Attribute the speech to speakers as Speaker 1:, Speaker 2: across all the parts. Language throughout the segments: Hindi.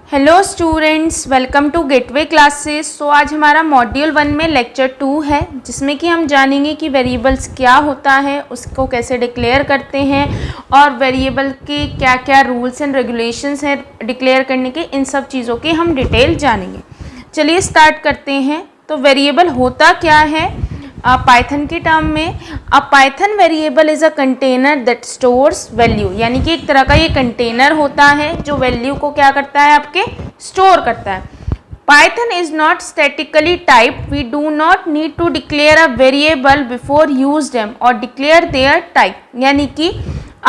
Speaker 1: Hello students, welcome to gateway classes. तो आज हमारा मॉड्यूल 1 में लेक्चर 2 है, जिसमें कि हम जानेंगे कि वेरिएबल्स क्या होता है, उसको कैसे डिक्लेयर करते हैं और वेरिएबल के क्या क्या रूल्स एंड रेगुलेशंस हैं डिक्लेयर करने के। इन सब चीज़ों के हम डिटेल जानेंगे। चलिए स्टार्ट करते हैं। तो वेरिएबल होता क्या है पाइथन के टर्म में? A Python variable is a container that stores value, यानी कि एक तरह का ये कंटेनर होता है जो वैल्यू को क्या करता है, आपके स्टोर करता है। Python is not statically type, we do not need to declare a variable before use them or declare their type. यानी कि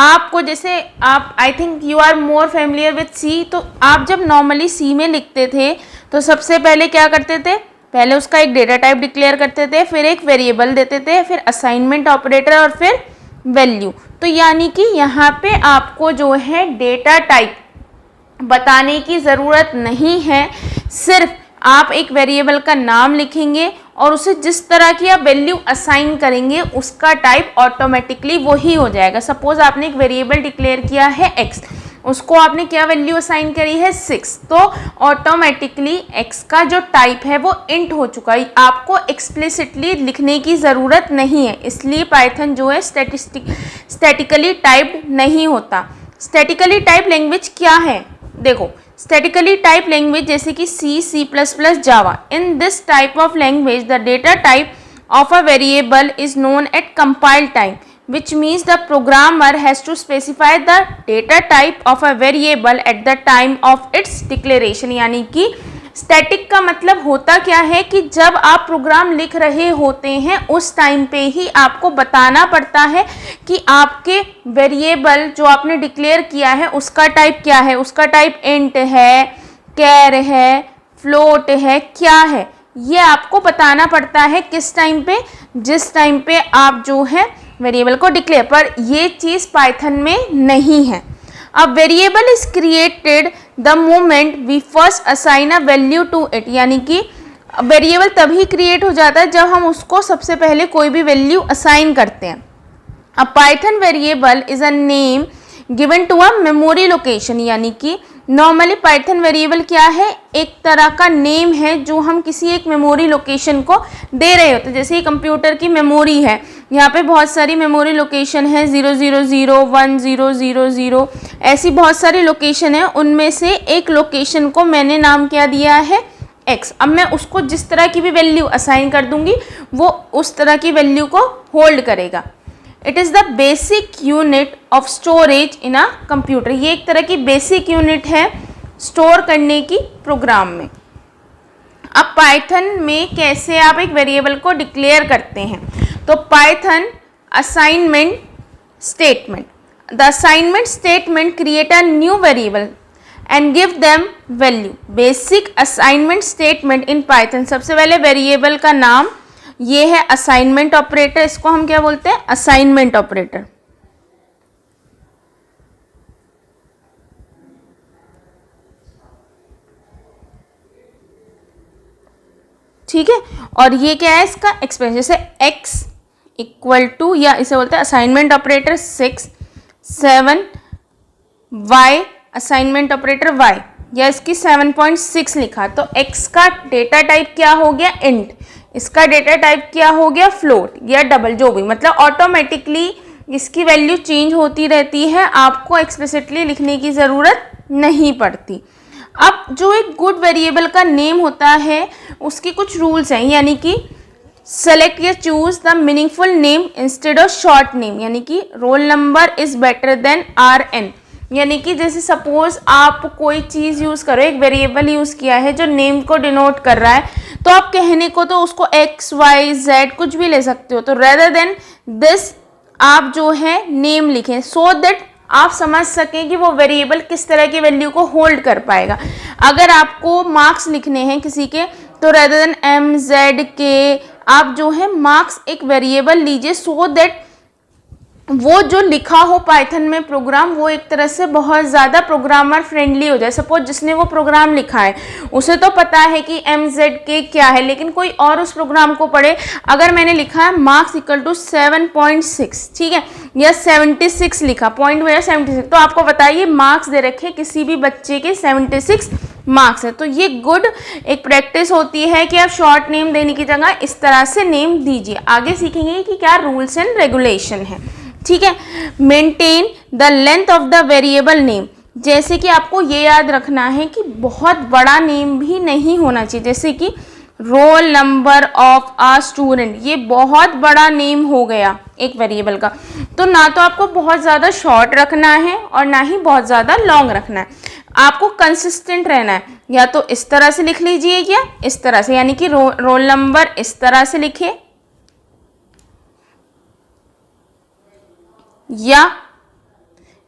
Speaker 1: आपको जैसे आप I think you are more familiar with C, तो आप जब नॉर्मली सी में लिखते थे तो सबसे पहले क्या करते थे, पहले उसका एक डेटा टाइप डिक्लेयर करते थे, फिर एक वेरिएबल देते थे, फिर असाइनमेंट ऑपरेटर और फिर वैल्यू। तो यानी कि यहाँ पे आपको जो है डेटा टाइप बताने की ज़रूरत नहीं है, सिर्फ आप एक वेरिएबल का नाम लिखेंगे और उसे जिस तरह की आप वैल्यू असाइन करेंगे उसका टाइप ऑटोमेटिकली वही हो जाएगा। सपोज आपने एक वेरिएबल डिक्लेयर किया है x, उसको आपने क्या वैल्यू असाइन करी है 6, तो ऑटोमेटिकली x का जो टाइप है वो इंट हो चुका है, आपको एक्सप्लिसिटली लिखने की ज़रूरत नहीं है। इसलिए पाइथन जो है स्टैटिकली टाइप्ड नहीं होता। स्टैटिकली टाइप लैंग्वेज क्या है? देखो, स्टैटिकली टाइप लैंग्वेज जैसे कि C++, Java, in this type of language the data type of a variable is known at compile time, which means the programmer has to specify the data type of a variable at the time of its declaration। यानी कि स्टैटिक का मतलब होता क्या है कि जब आप प्रोग्राम लिख रहे होते हैं उस टाइम पे ही आपको बताना पड़ता है कि आपके वेरिएबल जो आपने डिक्लेयर किया है उसका टाइप क्या है। उसका टाइप इंट है, कैर है, फ्लोट है, क्या है, ये आपको बताना पड़ता है किस टाइम पे, जिस टाइम पे आप जो है वेरिएबल को डिक्लेयर। पर ये चीज़ पाइथन में नहीं है। अब variable is created the moment we first assign a value to it, यानी कि वेरिएबल तभी क्रिएट हो जाता है जब हम उसको सबसे पहले कोई भी वैल्यू असाइन करते हैं। A Python variable is a name given to a memory location, यानी कि नॉर्मली पाइथन वेरिएबल क्या है, एक तरह का नेम है जो हम किसी एक मेमोरी लोकेशन को दे रहे होते हैं। जैसे ये कंप्यूटर की मेमोरी है, यहाँ पे बहुत सारी मेमोरी लोकेशन है, 000, 1000, ऐसी बहुत सारी लोकेशन है। उनमें से एक लोकेशन को मैंने नाम क्या दिया है, x। अब मैं उसको जिस तरह की भी वैल्यू असाइन कर दूंगी वो उस तरह की वैल्यू को होल्ड करेगा। It is the basic unit of storage in a computer, ये एक तरह की बेसिक यूनिट है स्टोर करने की प्रोग्राम में। अब पाइथन में कैसे आप एक वेरिएबल को डिक्लेयर करते हैं? तो Python assignment statement, the assignment statement create a new variable and give them value. Basic assignment statement in Python, सबसे पहले वेरिएबल का नाम, ये है असाइनमेंट ऑपरेटर, इसको हम क्या बोलते हैं, असाइनमेंट ऑपरेटर। ठीक है, और ये क्या है, इसका एक्सप्रेशन, जैसे x इक्वल टू, या इसे बोलते हैं assignment operator 6, 7, y assignment operator y, या इसकी 7.6 लिखा, तो x का डेटा टाइप क्या हो गया, इंट, इसका डेटा टाइप क्या हो गया, फ्लोट या डबल, जो भी, मतलब ऑटोमेटिकली इसकी वैल्यू चेंज होती रहती है, आपको एक्सप्लिसिटली लिखने की ज़रूरत नहीं पड़ती। अब जो एक गुड वेरिएबल का नेम होता है उसकी कुछ रूल्स हैं, यानी कि सेलेक्ट या choose the meaningful name instead of short name, यानी कि roll number is better than RN। यानी कि जैसे सपोज आप कोई चीज़ यूज़ करो, एक वेरिएबल यूज़ किया है जो नेम को डिनोट कर रहा है, तो आप कहने को तो उसको x, y, z कुछ भी ले सकते हो, तो रेदर देन दिस आप जो है नेम लिखें, सो दैट आप समझ सकें कि वो वेरिएबल किस तरह की वैल्यू को होल्ड कर पाएगा। अगर आपको मार्क्स लिखने हैं किसी के, तो रेदर देन MZK आप जो है मार्क्स एक वेरिएबल लीजिए, सो दैट वो जो लिखा हो पाइथन में प्रोग्राम वो एक तरह से बहुत ज़्यादा प्रोग्रामर फ्रेंडली हो जाए। सपोज जिसने वो प्रोग्राम लिखा है उसे तो पता है कि MZK क्या है, लेकिन कोई और उस प्रोग्राम को पढ़े, अगर मैंने लिखा है मार्क्स इक्वल टू 7.6, ठीक है, या 76 लिखा, पॉइंट में 76, तो आपको बताइए मार्क्स दे रखे किसी भी बच्चे के 76 मार्क्स है। तो ये गुड एक प्रैक्टिस होती है कि आप शॉर्ट नेम देने की जगह इस तरह से नेम दीजिए। आगे सीखेंगे कि क्या रूल्स एंड रेगुलेशन है, ठीक है। Maintain the length of the variable name, जैसे कि आपको ये याद रखना है कि बहुत बड़ा नेम भी नहीं होना चाहिए, जैसे कि roll number of a student, ये बहुत बड़ा नेम हो गया एक वेरिएबल का। तो ना तो आपको बहुत ज़्यादा शॉर्ट रखना है और ना ही बहुत ज़्यादा लॉन्ग रखना है, आपको कंसिस्टेंट रहना है। या तो इस तरह से लिख लीजिए या इस तरह से, यानी कि रोल नंबर इस तरह से लिखे या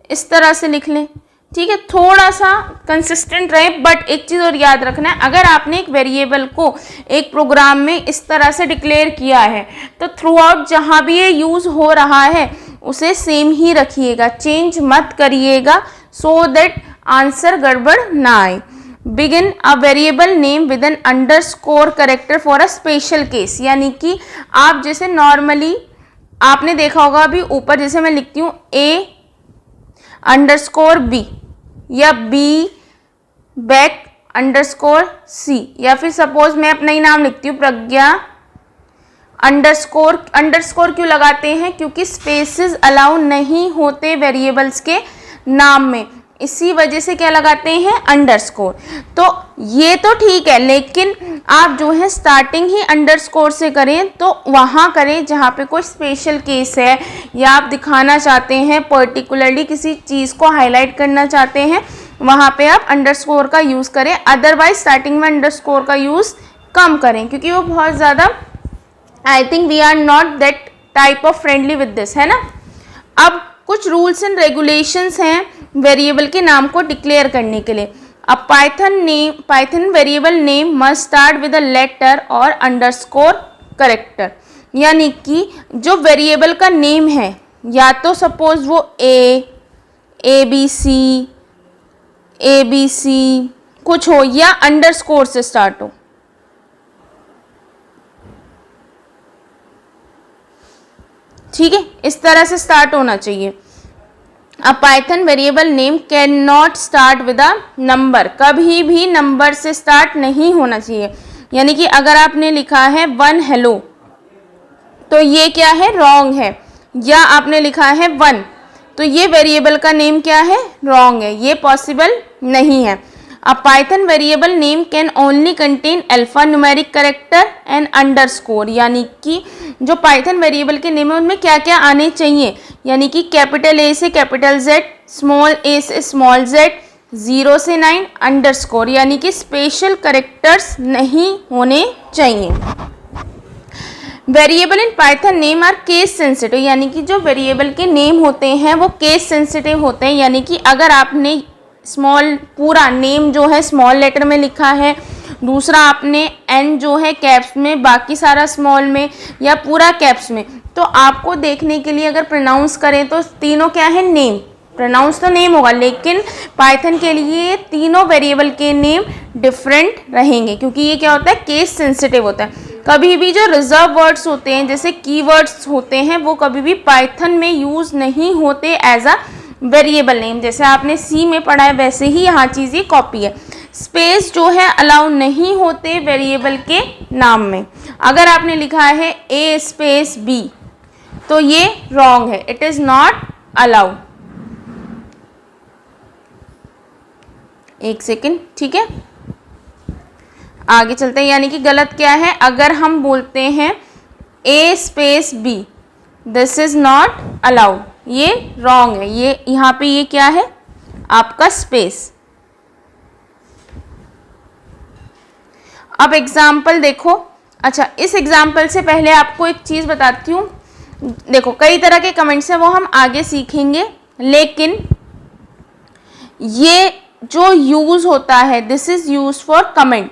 Speaker 1: इस तरह से लिख लें, ठीक है। थोड़ा सा कंसिस्टेंट रहे। बट एक चीज़ और याद रखना है, अगर आपने एक वेरिएबल को एक प्रोग्राम में इस तरह से डिक्लेयर किया है तो थ्रू आउट जहाँ भी ये यूज़ हो रहा है उसे सेम ही रखिएगा, चेंज मत करिएगा, सो दैट आंसर गड़बड़ ना आए। Begin a variable name with an underscore character for a special case, यानी कि आप जैसे नॉर्मली आपने देखा होगा अभी ऊपर जैसे मैं लिखती हूँ A_B या B_C, या फिर सपोज मैं अपना ही नाम लिखती हूँ प्रज्ञा अंडरस्कोर। अंडरस्कोर क्यों लगाते हैं? क्योंकि स्पेसेस अलाउ नहीं होते वेरिएबल्स के नाम में, इसी वजह से क्या लगाते हैं? अंडरस्कोर। तो ये तो ठीक है, लेकिन आप जो है स्टार्टिंग ही अंडरस्कोर से करें तो वहाँ करें जहाँ पे कोई स्पेशल केस है या आप दिखाना चाहते हैं, पर्टिकुलरली किसी चीज़ को हाईलाइट करना चाहते हैं, वहाँ पे आप अंडरस्कोर का यूज़ करें। अदरवाइज स्टार्टिंग में अंडरस्कोर का यूज़ कम करें, क्योंकि वो बहुत ज़्यादा, I think we are not that type of friendly with this, है ना। अब कुछ रूल्स एंड रेगुलेशंस हैं वेरिएबल के नाम को डिक्लेयर करने के लिए। अब Python variable name must start with a letter or underscore character, यानी कि जो वेरिएबल का नेम है या तो सपोज वो ABC कुछ हो या अंडरस्कोर से स्टार्ट हो, ठीक है, इस तरह से स्टार्ट होना चाहिए। अब Python variable name can not start with a number, कभी भी नंबर से स्टार्ट नहीं होना चाहिए। यानी कि अगर आपने लिखा है 1 हेलो तो ये क्या है? रॉन्ग है। या आपने लिखा है 1 तो ये वेरिएबल का नेम क्या है? रॉन्ग है, ये पॉसिबल नहीं है। अब Python variable name can only contain alpha numeric character and underscore, यानी कि जो पाइथन वेरिएबल के नेम है उनमें क्या क्या आने चाहिए, यानी कि कैपिटल A से कैपिटल Z, स्मॉल a से स्मॉल z, 0 से 9 अंडरस्कोर, यानी कि स्पेशल कैरेक्टर्स नहीं होने चाहिए। Variable in Python name are case sensitive, यानी कि जो वेरिएबल के नेम होते हैं वो केस सेंसिटिव होते हैं, यानी कि अगर आपने स्मॉल पूरा नेम जो है स्मॉल लेटर में लिखा है, दूसरा आपने एन जो है कैप्स में, बाकी सारा स्मॉल में या पूरा कैप्स में, तो आपको देखने के लिए अगर प्रोनाउंस करें तो तीनों क्या है? नेम। प्रोनाउंस तो नेम होगा, लेकिन पाइथन के लिए तीनों वेरिएबल के नेम डिफरेंट रहेंगे, क्योंकि ये क्या होता है? केस सेंसिटिव होता है। कभी भी जो रिजर्व वर्ड्स होते हैं जैसे कीवर्ड्स होते हैं वो कभी भी पाइथन में यूज़ नहीं होते एज अ वेरिएबल नेम। जैसे आपने सी में पढ़ा है वैसे ही यहाँ चीज़ ये कॉपी है। स्पेस जो है अलाउ नहीं होते वेरिएबल के नाम में। अगर आपने लिखा है A स्पेस B तो ये रॉन्ग है, इट इज़ नॉट अलाउड। एक सेकेंड, ठीक है, आगे चलते हैं। यानी कि गलत क्या है? अगर हम बोलते हैं A space B, this is not allowed, ये रॉन्ग है। ये यहाँ पे ये क्या है? आपका स्पेस। अब एग्जाम्पल देखो। अच्छा, इस एग्जाम्पल से पहले आपको एक चीज़ बताती हूँ। देखो, कई तरह के कमेंट्स हैं, वो हम आगे सीखेंगे, लेकिन ये जो यूज़ होता है this is use for comment.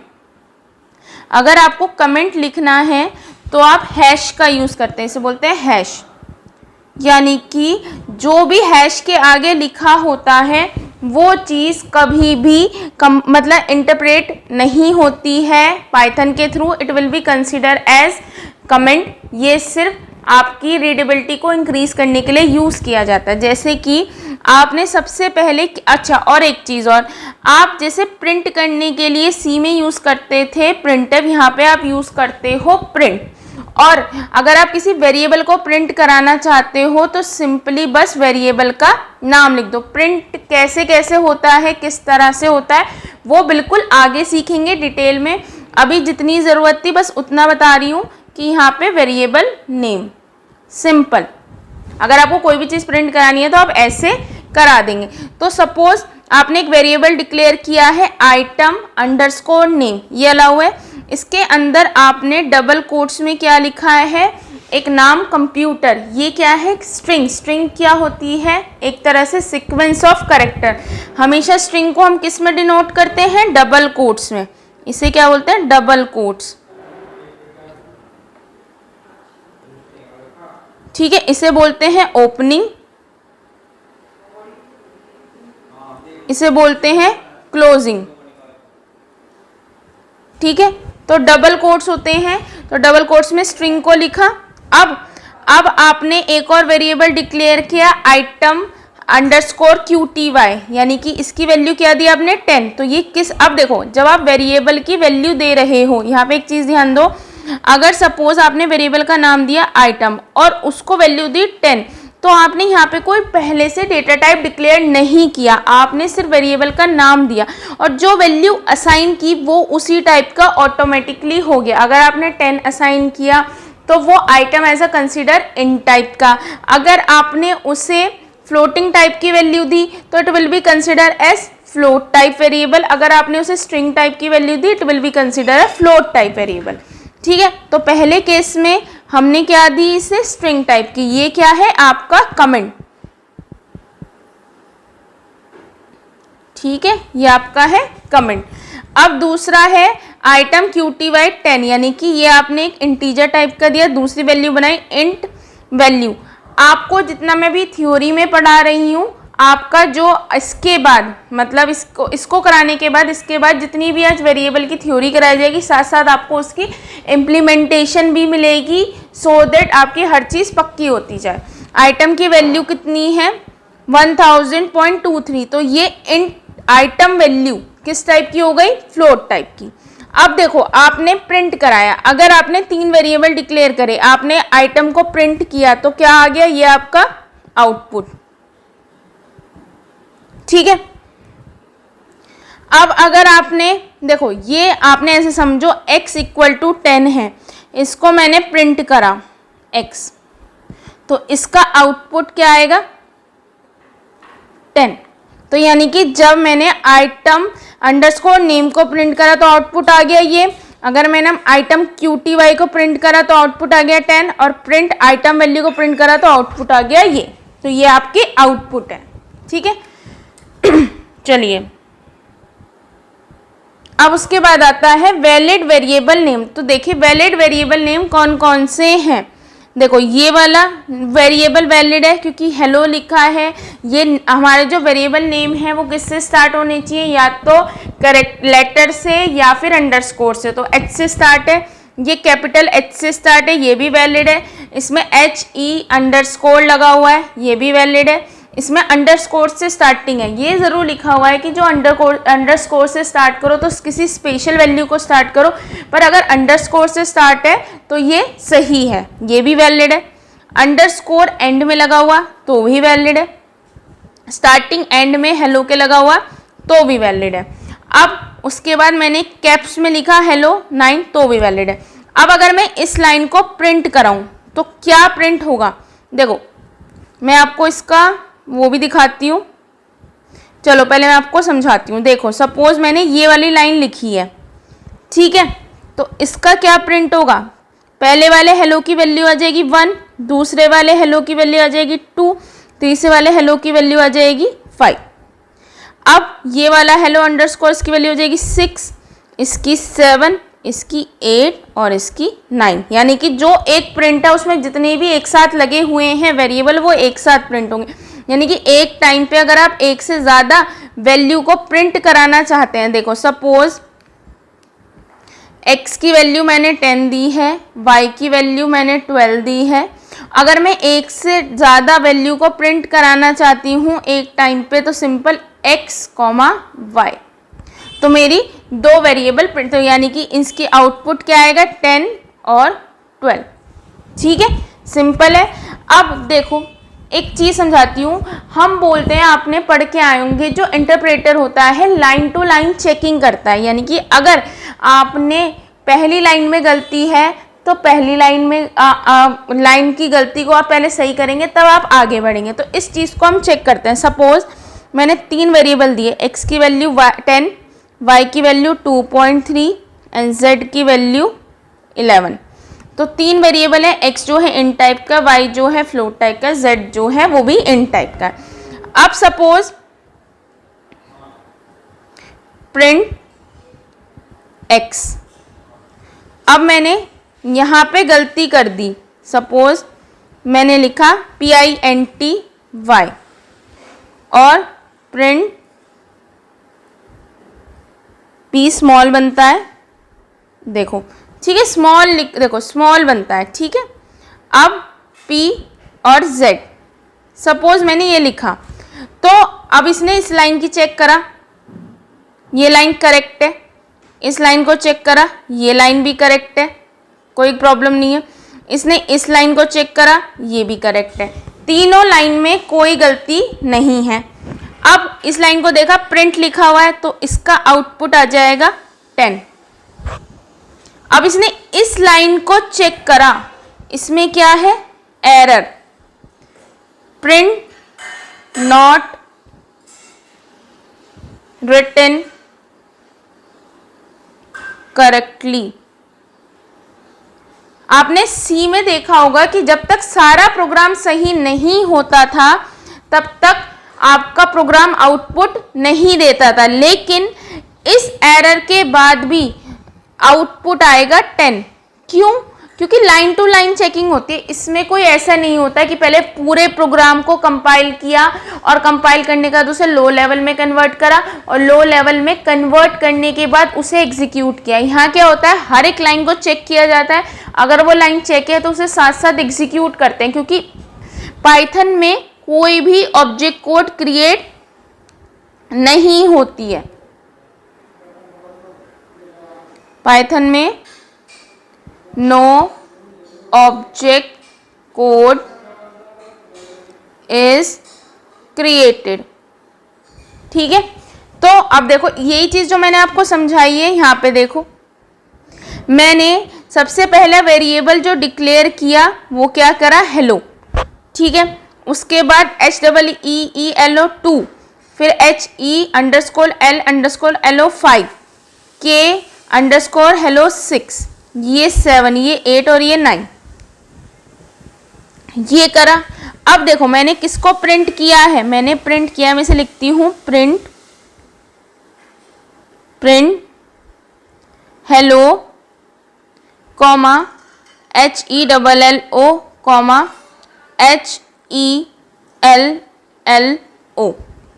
Speaker 1: अगर आपको कमेंट लिखना है तो आप हैश का यूज़ करते हैं, इसे बोलते हैं हैश। यानी कि जो भी हैश के आगे लिखा होता है वो चीज़ कभी भी मतलब इंटरप्रेट नहीं होती है पाइथन के थ्रू, it will be consider as comment. ये सिर्फ आपकी रीडेबिलिटी को इंक्रीज करने के लिए यूज़ किया जाता है। जैसे कि आपने सबसे पहले, अच्छा और एक चीज़ और, आप जैसे प्रिंट करने के लिए सी में यूज़ करते थे प्रिंटर, यहाँ पे आप यूज़ करते हो प्रिंट। और अगर आप किसी वेरिएबल को प्रिंट कराना चाहते हो तो सिंपली बस वेरिएबल का नाम लिख दो। प्रिंट कैसे कैसे होता है, किस तरह से होता है, वो बिल्कुल आगे सीखेंगे डिटेल में। अभी जितनी ज़रूरत थी बस उतना बता रही हूँ कि यहाँ पे वेरिएबल नेम सिंपल, अगर आपको कोई भी चीज़ प्रिंट करानी है तो आप ऐसे करा देंगे। तो सपोज आपने एक वेरिएबल डिक्लेयर किया है आइटम अंडरस्कोर नेम, ये अलाउ है। इसके अंदर आपने डबल कोट्स में क्या लिखा है, एक नाम कंप्यूटर, ये क्या है स्ट्रिंग। स्ट्रिंग क्या होती है, एक तरह से सीक्वेंस ऑफ कैरेक्टर। हमेशा स्ट्रिंग को हम किस में डिनोट करते हैं, डबल कोट्स में, इसे क्या बोलते हैं डबल कोट्स, ठीक है। इसे बोलते हैं ओपनिंग, इसे बोलते हैं क्लोजिंग, ठीक है। तो डबल कोट्स होते हैं, तो डबल कोट्स में स्ट्रिंग को लिखा। अब आपने एक और वेरिएबल डिक्लेयर किया आइटम अंडरस्कोर QTY, यानी कि इसकी वैल्यू क्या दी आपने 10। तो ये किस, अब देखो जब आप वेरिएबल की वैल्यू दे रहे हो, यहाँ पे एक चीज़ ध्यान दो, अगर सपोज आपने वेरिएबल का नाम दिया आइटम और उसको वैल्यू दी 10, तो आपने यहाँ पे कोई पहले से डेटा टाइप डिक्लेयर नहीं किया, आपने सिर्फ वेरिएबल का नाम दिया और जो वैल्यू असाइन की वो उसी टाइप का ऑटोमेटिकली हो गया। अगर आपने 10 असाइन किया तो वो item as a consider in type का, अगर आपने उसे फ्लोटिंग टाइप की वैल्यू दी तो it will be consider as float type variable, अगर आपने उसे स्ट्रिंग टाइप की वैल्यू दी it will be consider a float type variable, ठीक है। तो पहले केस में हमने क्या दी इसे स्ट्रिंग टाइप की, ये क्या है आपका कमेंट, ठीक है, ये आपका है कमेंट। अब दूसरा है आइटम QTY 10, यानी कि ये आपने एक इंटीजर टाइप का दिया, दूसरी वैल्यू बनाई इंट वैल्यू। आपको जितना मैं भी थ्योरी में पढ़ा रही हूँ, आपका जो इसके बाद मतलब इसको कराने के बाद, इसके बाद जितनी भी आज वेरिएबल की थ्योरी कराई जाएगी, साथ साथ आपको उसकी इम्प्लीमेंटेशन भी मिलेगी, सो दैट आपकी हर चीज़ पक्की होती जाए। आइटम की वैल्यू कितनी है 1000.23, तो ये इंट आइटम वैल्यू किस टाइप की हो गई, फ्लोट टाइप की। अब देखो आपने प्रिंट कराया, अगर आपने 3 वेरिएबल डिक्लेयर करे, आपने आइटम को प्रिंट किया तो क्या आ गया, ये आपका आउटपुट, ठीक है। अब अगर आपने देखो, ये आपने ऐसे समझो x = 10 है, इसको मैंने प्रिंट करा x, तो इसका आउटपुट क्या आएगा 10। तो यानी कि जब मैंने आइटम अंडरस्कोर नेम को प्रिंट करा तो आउटपुट आ गया ये, अगर मैंने आइटम QTY को प्रिंट करा तो आउटपुट आ गया 10, और प्रिंट आइटम वैल्यू को प्रिंट करा तो आउटपुट आ गया ये। तो ये आपकी आउटपुट है, ठीक है। चलिए अब उसके बाद आता है वैलिड वेरिएबल नेम। तो देखिए वैलिड वेरिएबल नेम कौन कौन से हैं। देखो ये वाला वेरिएबल वैलिड है क्योंकि हेलो लिखा है। ये हमारे जो वेरिएबल नेम है वो किससे स्टार्ट होने चाहिए, या तो करेक्ट लेटर से या फिर अंडरस्कोर से। तो H से स्टार्ट है, ये कैपिटल H से स्टार्ट है, ये भी वैलिड है। इसमें HE अंडरस्कोर लगा हुआ है, ये भी वैलिड है। इसमें अंडरस्कोर से स्टार्टिंग है, ये ज़रूर लिखा हुआ है कि जो अंडरस्कोर से स्टार्ट करो तो किसी स्पेशल वैल्यू को स्टार्ट करो, पर अगर अंडरस्कोर से स्टार्ट है तो ये सही है, ये भी वैलिड है। अंडरस्कोर एंड में लगा हुआ तो भी वैलिड है। स्टार्टिंग एंड में हेलो के लगा हुआ तो भी वैलिड है। अब उसके बाद मैंने कैप्स में लिखा हेलो 9 तो भी वैलिड है। अब अगर मैं इस लाइन को प्रिंट कराऊं तो क्या प्रिंट होगा, देखो मैं आपको इसका वो भी दिखाती हूँ। चलो पहले मैं आपको समझाती हूँ। देखो सपोज मैंने ये वाली लाइन लिखी है, ठीक है, तो इसका क्या प्रिंट होगा, पहले वाले हेलो की वैल्यू आ जाएगी 1, दूसरे वाले हेलो की वैल्यू आ जाएगी 2, तीसरे वाले हेलो की वैल्यू आ जाएगी 5। अब ये वाला हेलो अंडरस्कोर की वैल्यू हो जाएगी 6, इसकी 7, इसकी 8 और इसकी 9। यानी कि जो एक प्रिंट है उसमें जितने भी एक साथ लगे हुए हैं वेरिएबल वो एक साथ प्रिंट होंगे। यानी कि एक टाइम पे अगर आप एक से ज़्यादा वैल्यू को प्रिंट कराना चाहते हैं, देखो सपोज x की वैल्यू मैंने 10 दी है, y की वैल्यू मैंने 12 दी है, अगर मैं एक से ज़्यादा वैल्यू को प्रिंट कराना चाहती हूँ एक टाइम पे तो सिंपल x, y। तो मेरी दो वेरिएबल प्रिंट, तो यानी कि इसकी आउटपुट क्या आएगा 10 और 12। ठीक है, सिंपल है। अब देखो एक चीज़ समझाती हूँ। हम बोलते हैं, आपने पढ़ के आए होंगे, जो इंटरप्रेटर होता है लाइन टू लाइन चेकिंग करता है। यानी कि अगर आपने पहली लाइन में गलती है तो पहली लाइन में लाइन की गलती को आप पहले सही करेंगे तब आप आगे बढ़ेंगे। तो इस चीज़ को हम चेक करते हैं। सपोज मैंने 3 वेरिएबल दिए, x की वैल्यू 10, y की वैल्यू 2.3 एंड z की वैल्यू 11। तो 3 वेरिएबल है, x जो है इन टाइप का, y जो है फ्लोट टाइप का, z जो है वो भी इन टाइप का। अब सपोज प्रिंट x, अब मैंने यहाँ पे गलती कर दी। सपोज मैंने लिखा PINT y और प्रिंट P स्मॉल बनता है, देखो ठीक है, स्मॉल लिख, देखो स्मॉल बनता है। ठीक है, अब P और Z, सपोज मैंने ये लिखा, तो अब इसने इस लाइन की चेक करा, ये लाइन करेक्ट है। इस लाइन को चेक करा, ये लाइन भी करेक्ट है, कोई प्रॉब्लम नहीं है। इसने इस लाइन को चेक करा, ये भी करेक्ट है। तीनों लाइन में कोई गलती नहीं है। अब इस लाइन को देखा, प्रिंट लिखा हुआ है, तो इसका आउटपुट आ जाएगा 10। अब इसने इस लाइन को चेक करा, इसमें क्या है, error, print not written correctly. आपने सी में देखा होगा कि जब तक सारा प्रोग्राम सही नहीं होता था तब तक आपका प्रोग्राम आउटपुट नहीं देता था, लेकिन इस एरर के बाद भी आउटपुट आएगा 10। क्यों? क्योंकि लाइन टू लाइन चेकिंग होती है। इसमें कोई ऐसा नहीं होता कि पहले पूरे प्रोग्राम को कंपाइल किया और कंपाइल करने के बाद उसे लो लेवल में कन्वर्ट करा और लो लेवल में कन्वर्ट करने के बाद उसे एग्जीक्यूट किया। यहाँ क्या होता है, हर एक लाइन को चेक किया जाता है। अगर वो लाइन चेक है तो उसे साथ साथ एग्जीक्यूट करते हैं, क्योंकि पाइथन में कोई भी ऑब्जेक्ट कोड क्रिएट नहीं होती है। पाइथन में no object code is created. ठीक है, तो अब देखो यही चीज जो मैंने आपको समझाई है, यहाँ पे देखो मैंने सबसे पहला वेरिएबल जो डिक्लेयर किया वो क्या करा, हेलो। ठीक है, उसके बाद HEELO 2, फिर HE_L_LO 5, K_hello 6, ये 7, ये 8 और ये 9, ये करा। अब देखो मैंने किसको प्रिंट किया है, मैंने प्रिंट किया, मैं इसे लिखती हूँ print hello comma HELLO comma HELLO।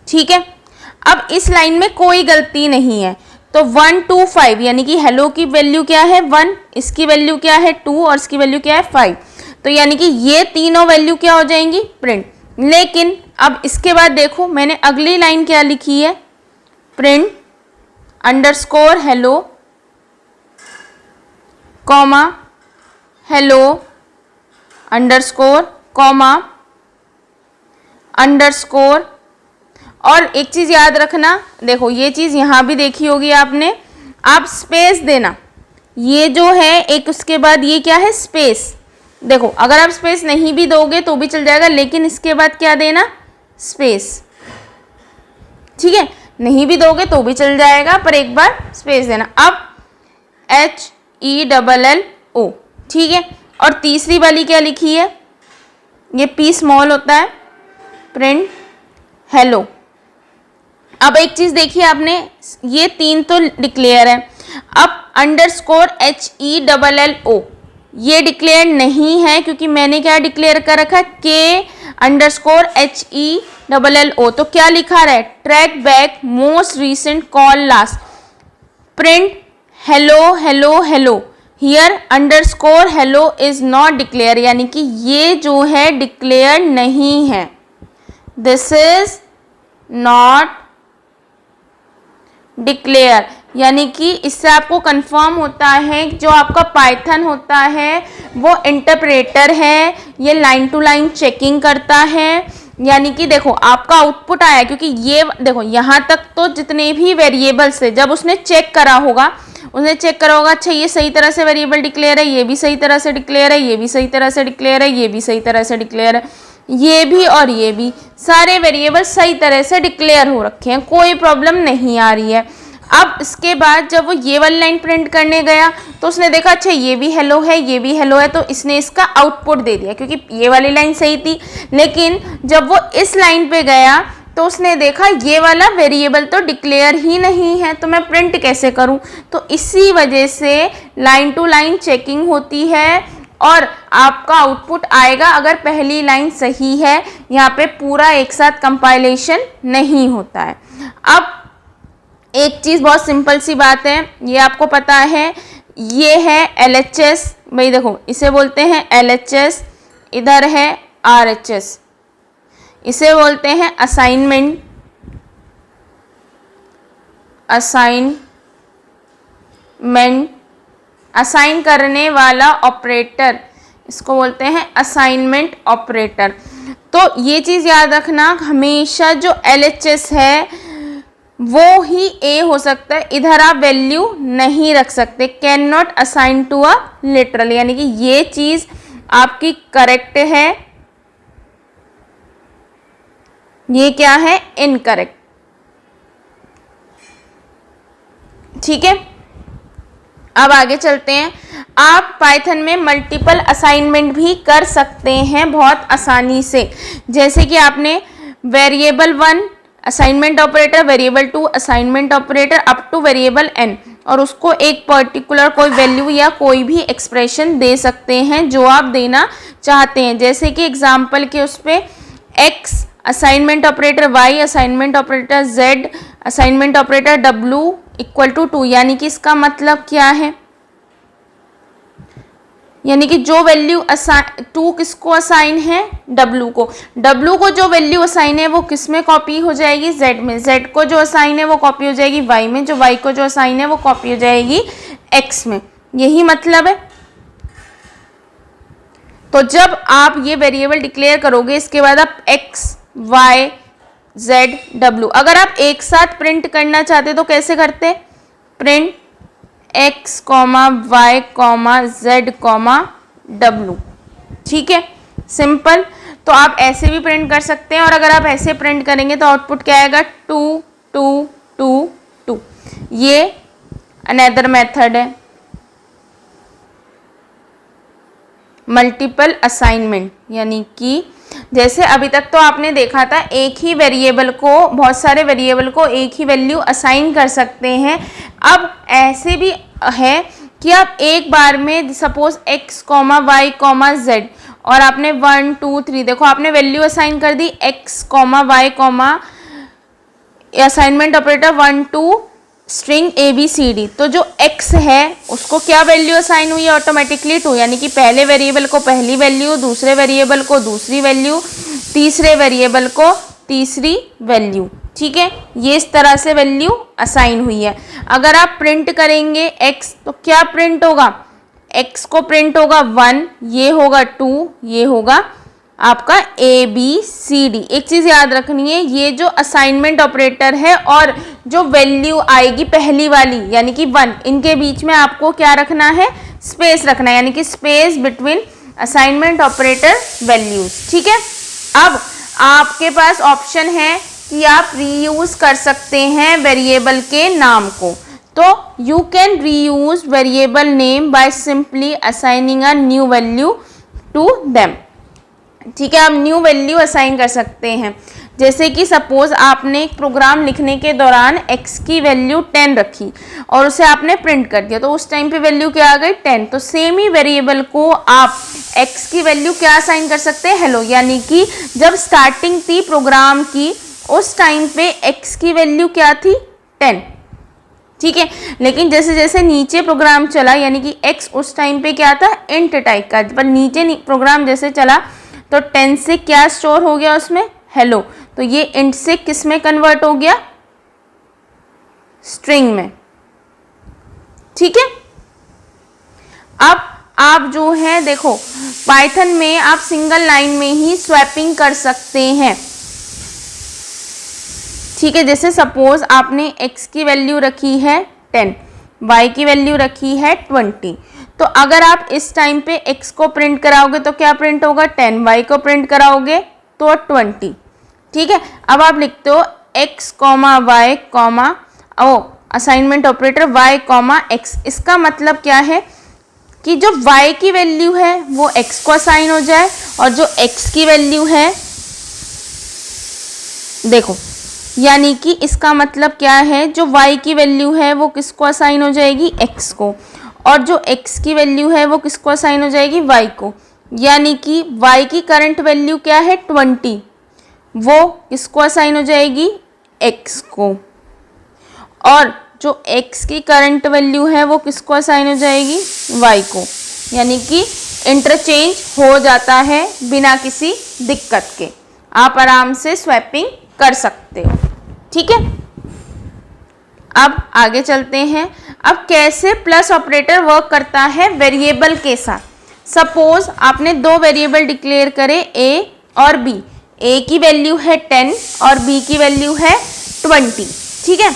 Speaker 1: ठीक है, अब इस लाइन में कोई गलती नहीं है, तो 1 2 5 यानी कि हेलो की वैल्यू क्या है 1, इसकी वैल्यू क्या है 2 और इसकी वैल्यू क्या है 5। तो यानी कि ये तीनों वैल्यू क्या हो जाएंगी, प्रिंट। लेकिन अब इसके बाद देखो मैंने अगली लाइन क्या लिखी है, print underscore hello comma hello underscore comma underscore. और एक चीज़ याद रखना, देखो ये चीज़ यहाँ भी देखी होगी आपने, आप स्पेस देना, ये जो है एक, उसके बाद ये क्या है स्पेस। देखो अगर आप स्पेस नहीं भी दोगे तो भी चल जाएगा, लेकिन इसके बाद क्या देना, स्पेस। ठीक है, नहीं भी दोगे तो भी चल जाएगा, पर एक बार स्पेस देना। अब HELLO। ठीक है, और तीसरी वाली क्या लिखी है, ये P स्मॉल होता है, प्रिंट हेलो। अब एक चीज देखिए आपने, ये 3 तो डिक्लेयर है। अब अंडरस्कोर HELLO ये डिक्लेयर नहीं है, क्योंकि मैंने क्या डिक्लेयर कर रखा है, K_HELLO। तो क्या लिखा रहा है, track back most recent call last, print hello hello hello. Here underscore hello is not declare, यानी कि ये जो है डिक्लेयर नहीं है, दिस इज नॉट डिक्लेयर, यानी कि इससे आपको कंफर्म होता है जो आपका पाइथन होता है वो इंटरप्रेटर है, ये लाइन टू लाइन चेकिंग करता है। यानी कि देखो आपका आउटपुट आया, क्योंकि ये देखो यहाँ तक तो जितने भी वेरिएबल्स थे जब उसने चेक करा होगा, अच्छा ये सही तरह से वेरिएबल डिक्लेयर है, ये भी सही तरह से डिक्लेयर है, ये भी सही तरह से डिक्लेयर है, ये भी सही तरह से डिक्लेयर है, ये भी और ये भी, सारे वेरिएबल सही तरह से डिक्लेयर हो रखे हैं, कोई प्रॉब्लम नहीं आ रही है। अब इसके बाद जब वो ये वाली लाइन प्रिंट करने गया तो उसने देखा अच्छा ये भी हेलो है, ये भी हेलो है, तो इसने इसका आउटपुट दे दिया, क्योंकि ये वाली लाइन सही थी। लेकिन जब वो इस लाइन पे गया तो उसने देखा ये वाला वेरिएबल तो डिक्लेयर ही नहीं है, तो मैं प्रिंट कैसे करूं। तो इसी वजह से लाइन टू लाइन चेकिंग होती है और आपका आउटपुट आएगा अगर पहली लाइन सही है। यहाँ पे पूरा एक साथ कंपाइलेशन नहीं होता है। अब एक चीज़ बहुत सिंपल सी बात है, ये आपको पता है, ये है LHS, भाई देखो इसे बोलते हैं LHS, इधर है RHS, इसे बोलते हैं असाइनमेंट, असाइन करने वाला ऑपरेटर, इसको बोलते हैं असाइनमेंट ऑपरेटर। तो ये चीज़ याद रखना, हमेशा जो LHS है वो ही A हो सकता है, इधर आप वैल्यू नहीं रख सकते, can not assign to a literal, यानी कि ये चीज़ आपकी करेक्ट है, ये क्या है इनकरेक्ट। ठीक है, अब आगे चलते हैं। आप पाइथन में मल्टीपल असाइनमेंट भी कर सकते हैं बहुत आसानी से, जैसे कि आपने variable 1 assignment operator, variable 2 assignment operator up two variable n, और उसको एक पर्टिकुलर कोई वैल्यू या कोई भी एक्सप्रेशन दे सकते हैं जो आप देना चाहते हैं। जैसे कि एग्जाम्पल के उस पर x assignment operator y, assignment operator z, assignment operator w equal to 2, यानी कि इसका मतलब क्या है, यानी कि जो वैल्यू 2 किसको असाइन है, W को जो वैल्यू असाइन है वो किस में कॉपी हो जाएगी, Z में, Z को जो असाइन है वो कॉपी हो जाएगी Y में, जो Y को जो असाइन है वो कॉपी हो जाएगी X में, यही मतलब है। तो जब आप ये वेरिएबल डिक्लेयर करोगे इसके बाद आप X, Y, Z, W, अगर आप एक साथ प्रिंट करना चाहते तो कैसे करते, print x, y, z, w, ठीक है, सिंपल। तो आप ऐसे भी प्रिंट कर सकते हैं, और अगर आप ऐसे प्रिंट करेंगे तो आउटपुट क्या आएगा, 2 2 2 2, ये अनदर मेथड है मल्टीपल असाइनमेंट। यानी कि जैसे अभी तक तो आपने देखा था एक ही वेरिएबल को, बहुत सारे वेरिएबल को एक ही वैल्यू असाइन कर सकते हैं। अब ऐसे भी है कि आप एक बार में सपोज x, y, z, और आपने 1 2 3 देखो आपने वैल्यू असाइन कर दी x, y, assignment operator 1 2 string ABCD, तो जो x है उसको क्या वैल्यू असाइन हुई है, ऑटोमेटिकली 2, यानी कि पहले वेरिएबल को पहली वैल्यू, दूसरे वेरिएबल को दूसरी वैल्यू, तीसरे वेरिएबल को तीसरी वैल्यू। ठीक है, ये इस तरह से वैल्यू असाइन हुई है। अगर आप प्रिंट करेंगे x तो क्या प्रिंट होगा, x को प्रिंट होगा 1, ये होगा 2, ये होगा आपका ABCD। एक चीज़ याद रखनी है, ये जो असाइनमेंट ऑपरेटर है और जो वैल्यू आएगी पहली वाली यानी कि 1, इनके बीच में आपको क्या रखना है, स्पेस रखना है, यानी कि space between assignment operator values. ठीक है, अब आपके पास ऑप्शन है कि आप रीयूज कर सकते हैं वेरिएबल के नाम को। तो you can reuse variable name by simply assigning a new value to them. ठीक है, आप न्यू वैल्यू असाइन कर सकते हैं। जैसे कि सपोज आपने एक प्रोग्राम लिखने के दौरान x की वैल्यू 10 रखी और उसे आपने प्रिंट कर दिया, तो उस टाइम पे वैल्यू क्या आ गई, 10। तो सेम ही वेरिएबल को आप x की वैल्यू क्या असाइन कर सकते हैं, हेलो, यानी कि जब स्टार्टिंग थी प्रोग्राम की उस टाइम पे x की वैल्यू क्या थी, 10। ठीक है। लेकिन जैसे जैसे नीचे प्रोग्राम चला, यानी कि x उस टाइम पे क्या था, इंट टाइप का, पर नीचे प्रोग्राम जैसे चला तो 10 से क्या स्टोर हो गया उसमें, हेलो, तो ये इंट से किस में कन्वर्ट हो गया, स्ट्रिंग में। ठीक है। अब आप जो है देखो पाइथन में आप सिंगल लाइन में ही स्वैपिंग कर सकते हैं। ठीक है। जैसे सपोज आपने x की वैल्यू रखी है 10, y की वैल्यू रखी है 20, तो अगर आप इस टाइम पे x को प्रिंट कराओगे तो क्या प्रिंट होगा, 10, y को प्रिंट कराओगे तो 20। ठीक है। अब आप लिखते हो x comma y comma assignment operator y comma x। इसका मतलब क्या है कि जो y की वैल्यू है वो x को असाइन हो जाए, और जो x की वैल्यू है, देखो यानी कि इसका मतलब क्या है, जो y की वैल्यू है वो किसको असाइन हो जाएगी, x को, और जो x की वैल्यू है वो किसको असाइन हो जाएगी, y को। यानी कि y की करंट वैल्यू क्या है 20, वो किसको असाइन हो जाएगी, x को, और जो x की करंट वैल्यू है वो किसको असाइन हो जाएगी, y को। यानी कि इंटरचेंज हो जाता है बिना किसी दिक्कत के, आप आराम से स्वैपिंग कर सकते हो। ठीक है। अब आगे चलते हैं। अब कैसे प्लस ऑपरेटर वर्क करता है वेरिएबल के साथ। सपोज आपने दो वेरिएबल डिक्लेयर करे a और b, a की वैल्यू है 10 और b की वैल्यू है 20। ठीक है।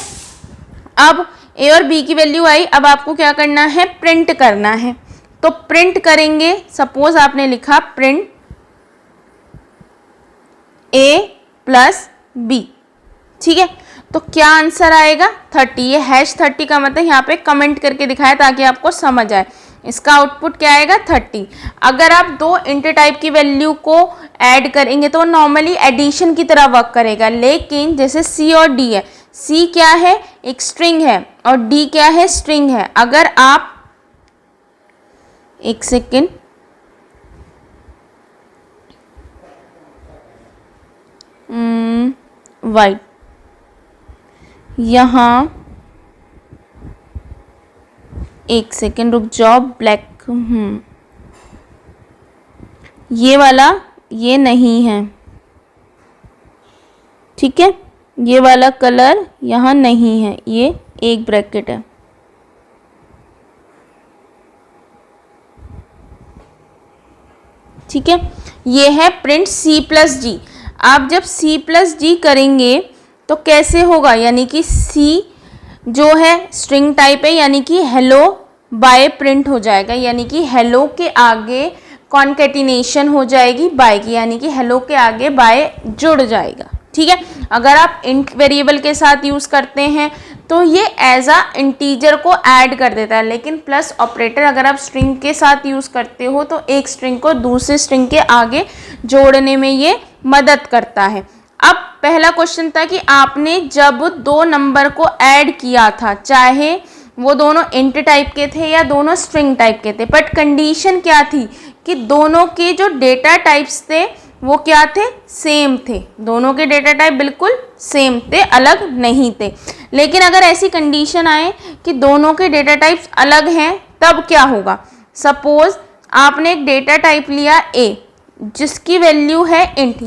Speaker 1: अब a और b की वैल्यू आई, अब आपको क्या करना है, प्रिंट करना है। तो प्रिंट करेंगे, सपोज आपने लिखा प्रिंट a प्लस b। ठीक है। तो क्या आंसर आएगा, 30। ये #30 का मतलब यहाँ पे कमेंट करके दिखाया ताकि आपको समझ आए। इसका आउटपुट क्या आएगा, 30। अगर आप दो इंट टाइप की वैल्यू को ऐड करेंगे तो नॉर्मली एडिशन की तरह वर्क करेगा, लेकिन जैसे c और d है, c क्या है, एक स्ट्रिंग है, और d क्या है, स्ट्रिंग है। अगर आप एक सेकेंड, वाइट, यहाँ एक सेकेंड रुक जाओ, ब्लैक, ये वाला ये नहीं है। ठीक है। ये वाला कलर यहाँ नहीं है, ये एक ब्रैकेट है। ठीक है। ये है प्रिंट c प्लस जी। आप जब c प्लस जी करेंगे तो कैसे होगा, यानी कि c जो है स्ट्रिंग टाइप है, यानी कि हेलो बाय प्रिंट हो जाएगा, यानी कि हेलो के आगे कॉन्केटिनेशन हो जाएगी बाय की, यानी कि हेलो के आगे बाय जुड़ जाएगा। ठीक है। अगर आप इंट वेरिएबल के साथ यूज़ करते हैं तो ये एज अ इंटीजर को ऐड कर देता है, लेकिन प्लस ऑपरेटर अगर आप स्ट्रिंग के साथ यूज़ करते हो तो एक स्ट्रिंग को दूसरे स्ट्रिंग के आगे जोड़ने में ये मदद करता है। अब पहला क्वेश्चन था कि आपने जब दो नंबर को ऐड किया था, चाहे वो दोनों इंट टाइप के थे या दोनों स्ट्रिंग टाइप के थे, बट कंडीशन क्या थी कि दोनों के जो डेटा टाइप्स थे वो क्या थे, सेम थे। दोनों के डेटा टाइप बिल्कुल सेम थे, अलग नहीं थे। लेकिन अगर ऐसी कंडीशन आए कि दोनों के डेटा टाइप्स अलग हैं, तब क्या होगा। सपोज आपने एक डेटा टाइप लिया a जिसकी वैल्यू है इंट,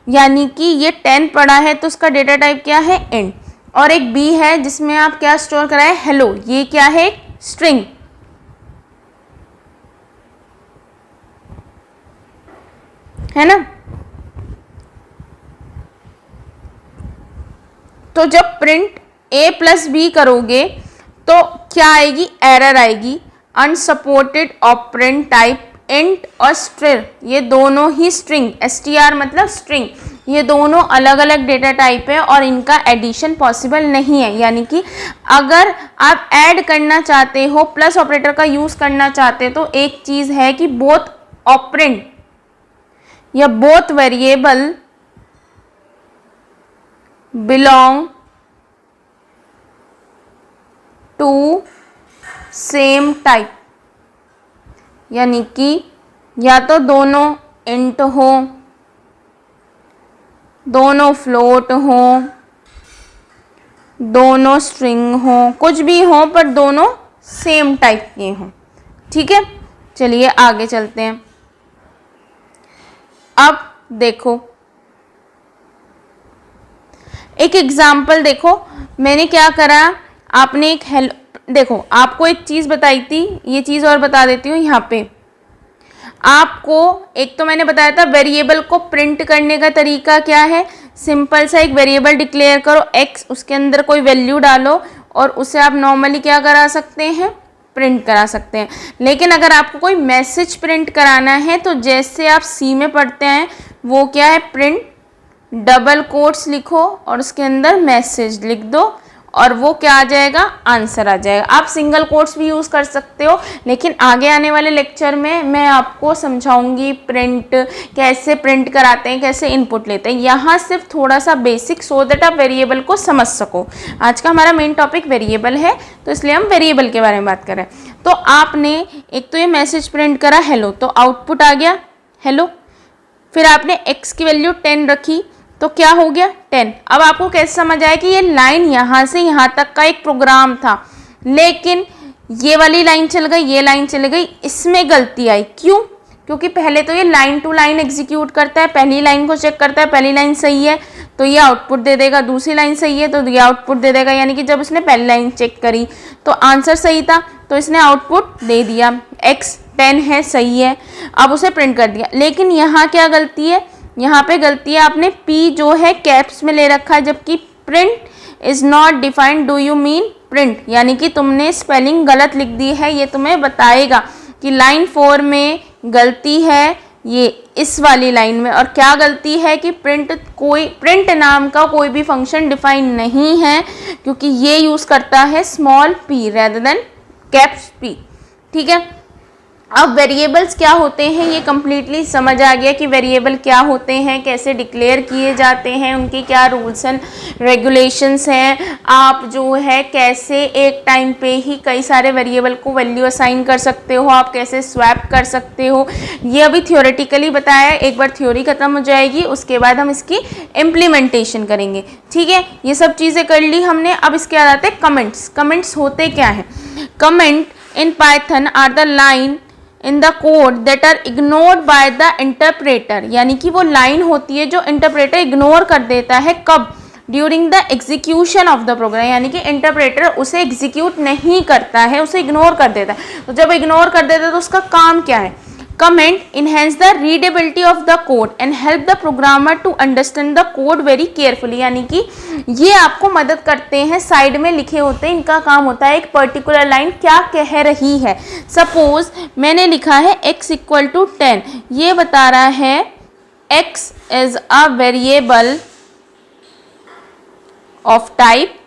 Speaker 1: यानी कि ये 10 पड़ा है तो उसका डेटा टाइप क्या है, इंट, और एक b है जिसमें आप क्या स्टोर कराए, हेलो, ये क्या है, स्ट्रिंग। है ना। तो जब प्रिंट a प्लस बी करोगे तो क्या आएगी, एरर आएगी, अनसपोर्टेड ऑपरेंड टाइप इंट और स्ट्रिंग, ये दोनों ही स्ट्रिंग, str मतलब स्ट्रिंग, ये दोनों अलग अलग डेटा टाइप है और इनका एडिशन पॉसिबल नहीं है। यानी कि अगर आप ऐड करना चाहते हो, प्लस ऑपरेटर का यूज़ करना चाहते हो, तो एक चीज़ है कि बोथ ऑपरेंड या both variable belong to same type, यानी कि या तो दोनों इंट हो, दोनों फ्लोट हो, दोनों स्ट्रिंग हो, कुछ भी हो पर दोनों सेम टाइप के हों। ठीक है, चलिए आगे चलते हैं। अब देखो एक एग्जाम्पल देखो, मैंने क्या करा, आपने एक हेलो, देखो आपको एक चीज़ बताई थी, ये चीज़ और बता देती हूँ यहाँ पे आपको। एक तो मैंने बताया था वेरिएबल को प्रिंट करने का तरीका क्या है, सिंपल सा एक वेरिएबल डिक्लेयर करो x, उसके अंदर कोई वैल्यू डालो और उसे आप नॉर्मली क्या करा सकते हैं, प्रिंट करा सकते हैं। लेकिन अगर आपको कोई मैसेज प्रिंट कराना है तो जैसे आप सी में पढ़ते हैं वो क्या है, प्रिंट डबल कोट्स लिखो और उसके अंदर मैसेज लिख दो और वो क्या आ जाएगा, आंसर आ जाएगा। आप सिंगल कोट्स भी यूज़ कर सकते हो, लेकिन आगे आने वाले लेक्चर में मैं आपको समझाऊंगी प्रिंट कैसे प्रिंट कराते हैं, कैसे इनपुट लेते हैं। यहाँ सिर्फ थोड़ा सा बेसिक सो दैट आप वेरिएबल को समझ सको। आज का हमारा मेन टॉपिक वेरिएबल है तो इसलिए हम वेरिएबल के बारे में बात कर रहे हैं। तो आपने एक तो ये मैसेज प्रिंट करा हेलो, तो आउटपुट आ गया हेलो। फिर आपने x की वैल्यू 10 रखी तो क्या हो गया 10। अब आपको कैसे समझ आया कि ये लाइन यहाँ से यहाँ तक का एक प्रोग्राम था, लेकिन ये वाली लाइन चल गई, ये लाइन चली गई, इसमें गलती आई। क्यों? क्योंकि पहले तो ये लाइन टू लाइन एग्जीक्यूट करता है, पहली लाइन को चेक करता है, पहली लाइन सही है तो ये आउटपुट दे देगा, दूसरी लाइन सही है तो ये आउटपुट दे देगा। यानी कि जब उसने पहली लाइन चेक करी तो आंसर सही था तो इसने आउटपुट दे दिया, x 10 है, सही है, अब उसे प्रिंट कर दिया। लेकिन यहाँ क्या गलती है, यहाँ पे गलती है, आपने p जो है कैप्स में ले रखा है, जबकि print is not defined do you mean print, यानी कि तुमने स्पेलिंग गलत लिख दी है। ये तुम्हें बताएगा कि लाइन 4 में गलती है ये इस वाली लाइन में, और क्या गलती है कि प्रिंट नाम का कोई भी फंक्शन डिफाइन नहीं है, क्योंकि ये यूज़ करता है small p rather than caps p। ठीक है, अब वेरिएबल्स क्या होते हैं ये कम्प्लीटली समझ आ गया कि वेरिएबल क्या होते हैं, कैसे डिक्लेयर किए जाते हैं, उनकी क्या रूल्स एंड रेगुलेशंस हैं। आप जो है कैसे एक टाइम पे ही कई सारे वेरिएबल को वैल्यू असाइन कर सकते हो, आप कैसे स्वैप कर सकते हो, ये अभी थ्योरेटिकली बताया। एक बार थ्योरी खत्म हो जाएगी उसके बाद हम इसकी इम्प्लीमेंटेशन करेंगे। ठीक है, ये सब चीज़ें कर ली हमने। अब इसके बाद आते हैं कमेंट्स। कमेंट्स होते क्या हैं? Comment in Python are the line in the code that are ignored by the interpreter, यानी कि वो लाइन होती है जो इंटरप्रेटर इग्नोर कर देता है। कब? During the execution of the program, यानी कि इंटरप्रेटर उसे एग्जीक्यूट नहीं करता है, उसे इग्नोर कर देता है। तो जब इग्नोर कर देता है तो उसका काम क्या है? Comment enhance the readability of the code and help the programmer to understand the code very carefully, यानी कि ये आपको मदद करते हैं, साइड में लिखे होते हैं, इनका काम होता है एक पर्टिकुलर लाइन क्या कह रही है। सपोज मैंने लिखा है x इक्वल टू 10, ये बता रहा है x is a variable of type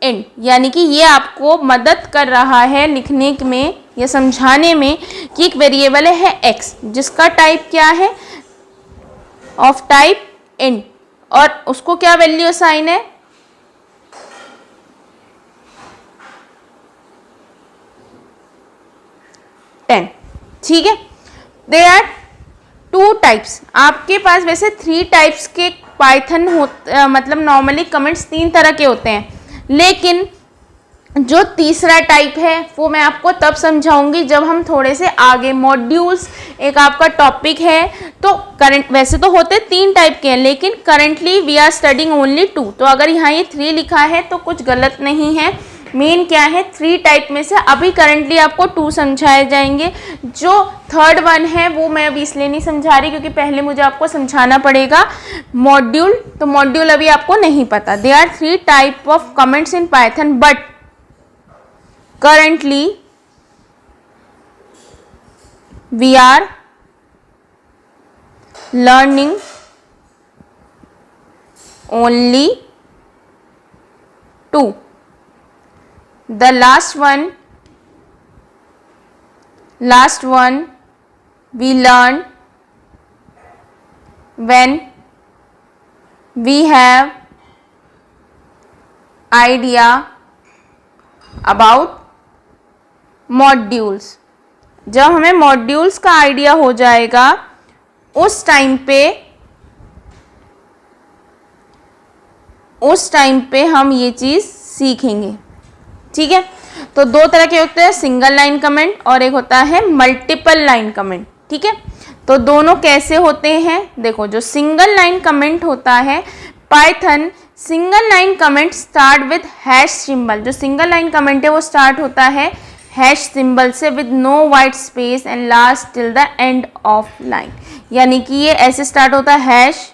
Speaker 1: int, यानी कि ये आपको मदद कर रहा है लिखने में या समझाने में कि एक वेरिएबल है x जिसका टाइप क्या है, ऑफ टाइप int, और उसको क्या वैल्यू असाइन है, 10। ठीक है, देयर आर 2 टाइप्स। आपके पास वैसे 3 टाइप्स के पाइथन मतलब नॉर्मली कमेंट्स 3 तरह के होते हैं, लेकिन जो तीसरा टाइप है वो मैं आपको तब समझाऊंगी जब हम थोड़े से आगे, मॉड्यूल्स एक आपका टॉपिक है। तो करंट वैसे तो होते 3 टाइप के हैं, लेकिन currently we are studying only 2। तो अगर यहाँ ये 3 लिखा है तो कुछ गलत नहीं है। मेन क्या है, 3 टाइप में से अभी करंटली आपको 2 समझाए जाएंगे। जो थर्ड वन है वो मैं अभी इसलिए नहीं समझा रही क्योंकि पहले मुझे आपको समझाना पड़ेगा मॉड्यूल, तो मॉड्यूल अभी आपको नहीं पता। They are 3 type of comments in Python, but currently we are learning only 2. The last one we learn when we have idea about modules. जब हमें मॉड्यूल्स का आइडिया हो जाएगा उस टाइम पे हम ये चीज़ सीखेंगे। ठीक है, तो दो तरह के होते हैं, सिंगल लाइन कमेंट और एक होता है मल्टीपल लाइन कमेंट। ठीक है, तो दोनों कैसे होते हैं देखो। जो सिंगल लाइन कमेंट होता है, Python single line comment start with hash symbol. जो सिंगल लाइन कमेंट है वो स्टार्ट होता है हैश सिंबल से, with no white space and last till the end of line. यानी कि ये ऐसे स्टार्ट होता है हैश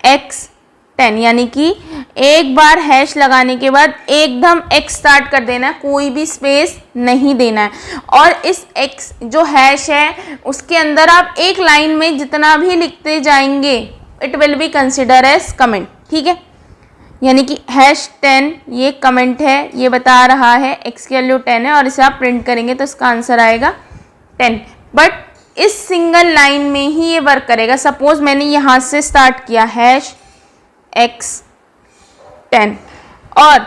Speaker 1: x10, यानी कि एक बार हैश लगाने के बाद एकदम x स्टार्ट कर देना है, कोई भी स्पेस नहीं देना है। और इस x जो हैश है उसके अंदर आप एक लाइन में जितना भी लिखते जाएंगे it will be consider as comment. ठीक है, यानी कि हैश 10 ये कमेंट है, ये बता रहा है x की वैल्यू 10 है और इसे आप प्रिंट करेंगे तो इसका आंसर आएगा 10। बट इस सिंगल लाइन में ही ये वर्क करेगा। सपोज मैंने यहाँ से स्टार्ट किया हैश x10 और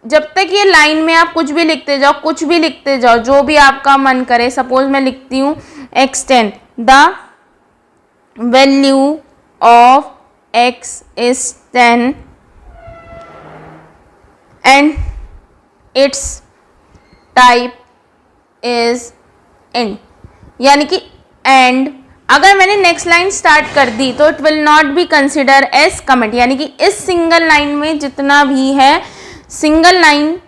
Speaker 1: जब तक ये लाइन में आप कुछ भी लिखते जाओ, कुछ भी लिखते जाओ, जो भी आपका मन करे। सपोज मैं लिखती हूँ x10, the value of x is 10 and its type is int, यानी कि एंड अगर मैंने नेक्स्ट लाइन स्टार्ट कर दी तो it will not be consider as comment. यानी कि इस सिंगल लाइन में जितना भी है, सिंगल लाइन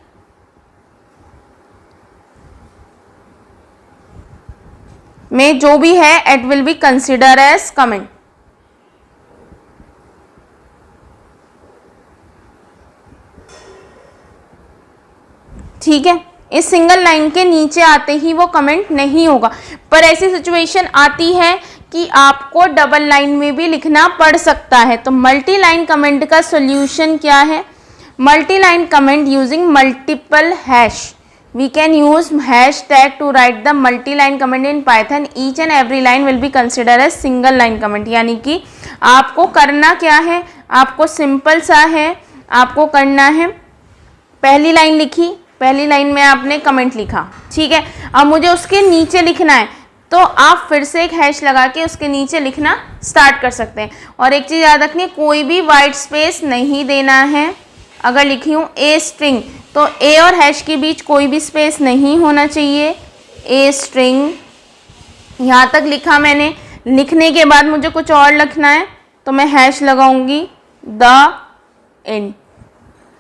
Speaker 1: में जो भी है it will be consider as comment. ठीक है, इस सिंगल लाइन के नीचे आते ही वो कमेंट नहीं होगा। पर ऐसी सिचुएशन आती है कि आपको डबल लाइन में भी लिखना पड़ सकता है। तो मल्टी लाइन कमेंट का सॉल्यूशन क्या है? Multi line comment using multiple hash. We can use hashtag to write the multi-line comment in Python. Each and every line will be considered as single line comment. यानी कि आपको करना क्या है, आपको सिंपल सा है, आपको करना है पहली लाइन लिखी, पहली लाइन में आपने कमेंट लिखा, ठीक है। अब मुझे उसके नीचे लिखना है तो आप फिर से एक हैश लगा के उसके नीचे लिखना स्टार्ट कर सकते हैं। और एक चीज़ याद रखनी, कोई भी वाइट स्पेस नहीं देना है। अगर लिखी हूँ ए स्ट्रिंग तो ए और हैश के बीच कोई भी स्पेस नहीं होना चाहिए। ए स्ट्रिंग यहाँ तक लिखा मैंने, लिखने के बाद मुझे कुछ और लिखना है तो मैं हैश लगाऊंगी द एंड,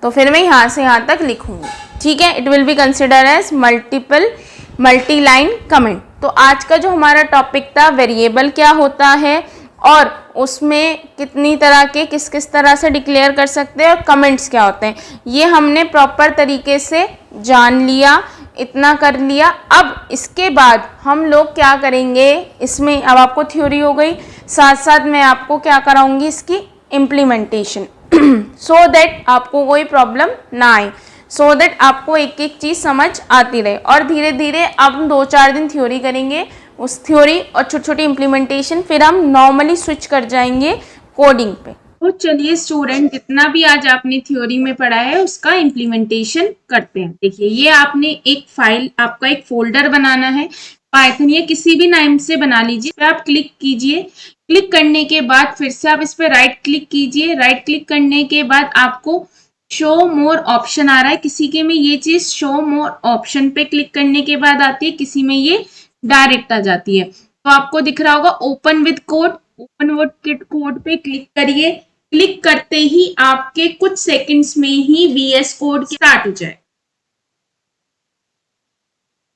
Speaker 1: तो फिर मैं यहाँ से यहाँ तक लिखूंगी, ठीक है। It will be consider as multi line comment. तो आज का जो हमारा टॉपिक था वेरिएबल क्या होता है और उसमें कितनी तरह के किस किस तरह से डिक्लेयर कर सकते हैं और कमेंट्स क्या होते हैं, ये हमने प्रॉपर तरीके से जान लिया, इतना कर लिया। अब इसके बाद हम लोग क्या करेंगे, इसमें अब आपको थ्योरी हो गई, साथ साथ मैं आपको क्या कराऊंगी इसकी इम्प्लीमेंटेशन सो दैट आपको कोई प्रॉब्लम ना आए, सो दैट आपको एक एक चीज़ समझ आती रहे। और धीरे धीरे अब हम 2-4 दिन थ्योरी करेंगे, उस थ्योरी और छोटी छोटी इम्प्लीमेंटेशन, फिर हम नॉर्मली स्विच कर जाएंगे कोडिंग पे। तो चलिए स्टूडेंट, जितना भी आज आपने थ्योरी में पढ़ा है उसका इम्प्लीमेंटेशन करते हैं। देखिए, ये आपने एक फाइल, आपका एक फोल्डर बनाना है पाइथन, ये किसी भी नाम से बना लीजिए। पे आप क्लिक कीजिए, क्लिक करने के बाद फिर से आप इस पर राइट क्लिक कीजिए। राइट क्लिक करने के बाद आपको शो मोर ऑप्शन आ रहा है, किसी के में ये चीज शो मोर ऑप्शन पे क्लिक करने के बाद आती है, किसी में ये डायरेक्ट आ जाती है। तो आपको दिख रहा होगा open with code, open with code पे क्लिक करिए। क्लिक करते ही आपके कुछ सेकंड्स में ही VS कोड स्टार्ट हो जाए।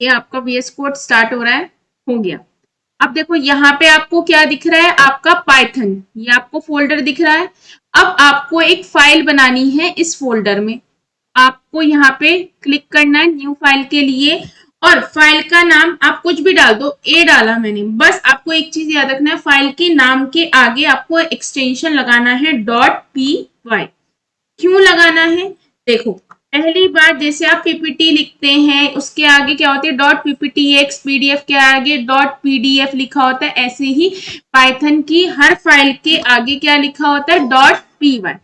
Speaker 1: ये आपका VS कोड स्टार्ट हो रहा है, हो गया। अब देखो यहाँ पे आपको क्या दिख रहा है, आपका पाइथन, ये आपको फोल्डर दिख रहा है। अब आपको एक फाइल बनानी है इस फोल्डर में, आपको यहाँ पे क्लिक करना है न्यू फाइल के लिए और फाइल का नाम आप कुछ भी डाल दो, ए डाला मैंने। बस आपको एक चीज याद रखना है, फाइल के नाम के आगे आपको एक्सटेंशन लगाना है .py। क्यों लगाना है, देखो पहली बार जैसे आप पीपीटी लिखते हैं उसके आगे क्या होती है .pptx, पीडीएफ के आगे .pdf लिखा होता है, ऐसे ही पाइथन की हर फाइल के आगे क्या लिखा होता है .py।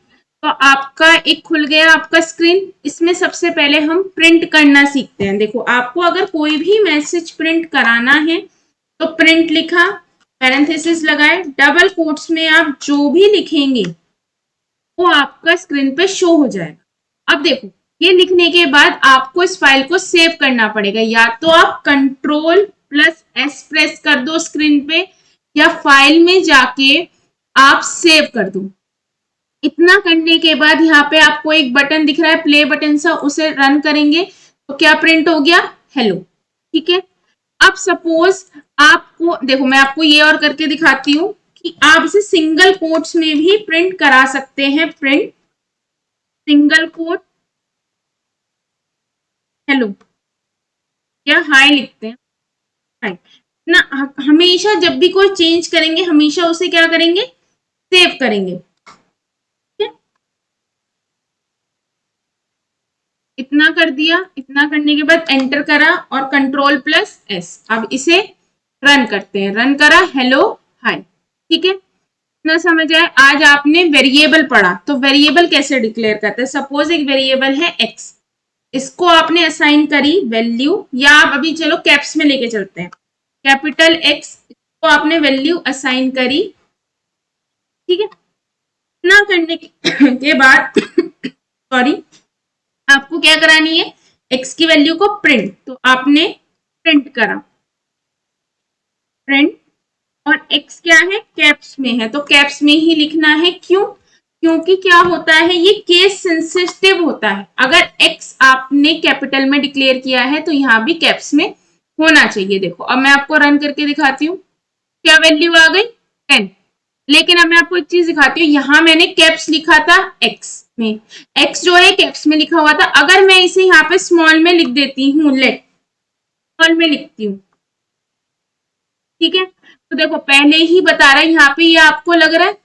Speaker 1: तो आपका एक खुल गया आपका स्क्रीन। इसमें सबसे पहले हम प्रिंट करना सीखते हैं। देखो, आपको अगर कोई भी मैसेज प्रिंट कराना है तो प्रिंट लिखा, पैरेंथेसिस लगाए, डबल कोट्स में आप जो भी लिखेंगे वो आपका स्क्रीन पे शो हो जाएगा। अब देखो, ये लिखने के बाद आपको इस फाइल को सेव करना पड़ेगा। या तो आप Ctrl+S प्रेस कर दो स्क्रीन पे, या फाइल में जाके आप सेव कर दो। इतना करने के बाद यहाँ पे आपको एक बटन दिख रहा है प्ले बटन सा, उसे रन करेंगे तो क्या प्रिंट हो गया, हेलो। ठीक है, अब सपोज आपको देखो, मैं आपको ये और करके दिखाती हूँ कि आप इसे सिंगल कोट्स में भी प्रिंट करा सकते हैं। प्रिंट सिंगल कोट हेलो या हाय लिखते हैं, हाय ना। हमेशा जब भी कोई चेंज करेंगे हमेशा उसे क्या करेंगे, सेव करेंगे। इतना कर दिया, इतना करने के बाद एंटर करा और Ctrl+S, अब इसे रन करते हैं। रन करा, हेलो हाय। ठीक है, इतना समझ आए। आज आपने वेरिएबल पढ़ा, तो वेरिएबल कैसे डिक्लेयर करते हैं। सपोज एक वेरिएबल है x, इसको आपने असाइन करी वैल्यू, या आप अभी चलो कैप्स में लेके चलते हैं, कैपिटल X, इसको आपने वैल्यू असाइन करी। ठीक है, इतना करने के बाद सॉरी, आपको क्या करानी है, x की वैल्यू को प्रिंट, तो आपने प्रिंट करा, प्रिंट, और x क्या है, कैप्स में है, तो कैप्स में ही लिखना है। क्यों, क्योंकि क्या होता है, ये केस सेंसिटिव होता है। अगर x आपने कैपिटल में डिक्लेयर किया है तो यहाँ भी कैप्स में होना चाहिए। देखो अब मैं आपको रन करके दिखाती हूँ, क्या वैल्यू आ गई 10। लेकिन अब मैं आपको एक चीज दिखाती हूँ, यहाँ मैंने कैप्स लिखा था x में, x जो है कैप्स में लिखा हुआ था। अगर मैं इसे यहाँ पे स्मॉल में लिख देती हूँ, लेट स्मॉल में लिखती हूँ, ठीक है, तो देखो पहले ही बता रहा है यहाँ पे, ये आपको लग रहा है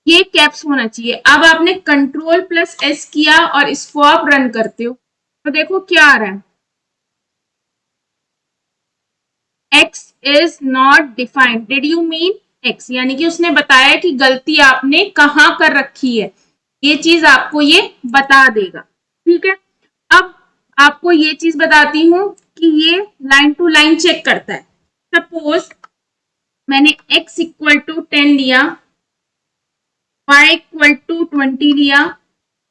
Speaker 1: ये कैप्स होना चाहिए। अब आपने Ctrl+S किया और इसको आप रन करते हो, तो देखो क्या आ रहा है, x is not defined, did you mean x, यानी कि उसने बताया कि गलती आपने कहाँ कर रखी है, ये चीज आपको ये बता देगा। ठीक है, अब आपको ये चीज बताती हूँ कि ये लाइन टू लाइन चेक करता है। सपोज मैंने x इक्वल टू 10 लिया, y इक्वल टू 20 लिया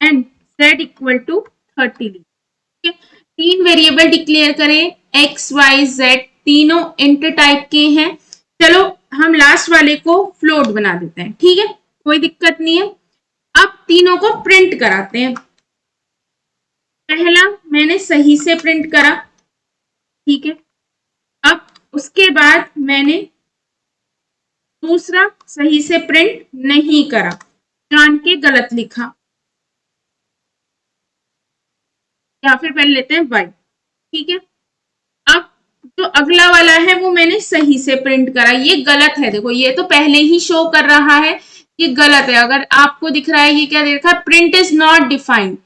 Speaker 1: एंड z इक्वल टू 30 लिया। ठीक है, तीन वेरिएबल डिक्लेयर करें, x y z, तीनों इंटर टाइप के हैं। चलो हम लास्ट वाले को फ्लोट बना देते हैं, ठीक है, कोई दिक्कत नहीं है। अब तीनों को प्रिंट कराते हैं। पहला मैंने सही से प्रिंट करा, ठीक है, अब उसके बाद मैंने दूसरा सही से प्रिंट नहीं करा, जान के गलत लिखा, या फिर पहले लेते हैं y। ठीक है, अब जो अगला वाला है वो मैंने सही से प्रिंट करा, ये गलत है। देखो ये तो पहले ही शो कर रहा है, ये गलत है। अगर आपको दिख रहा है ये क्या दे रखा है, प्रिंट इज नॉट डिफाइंड,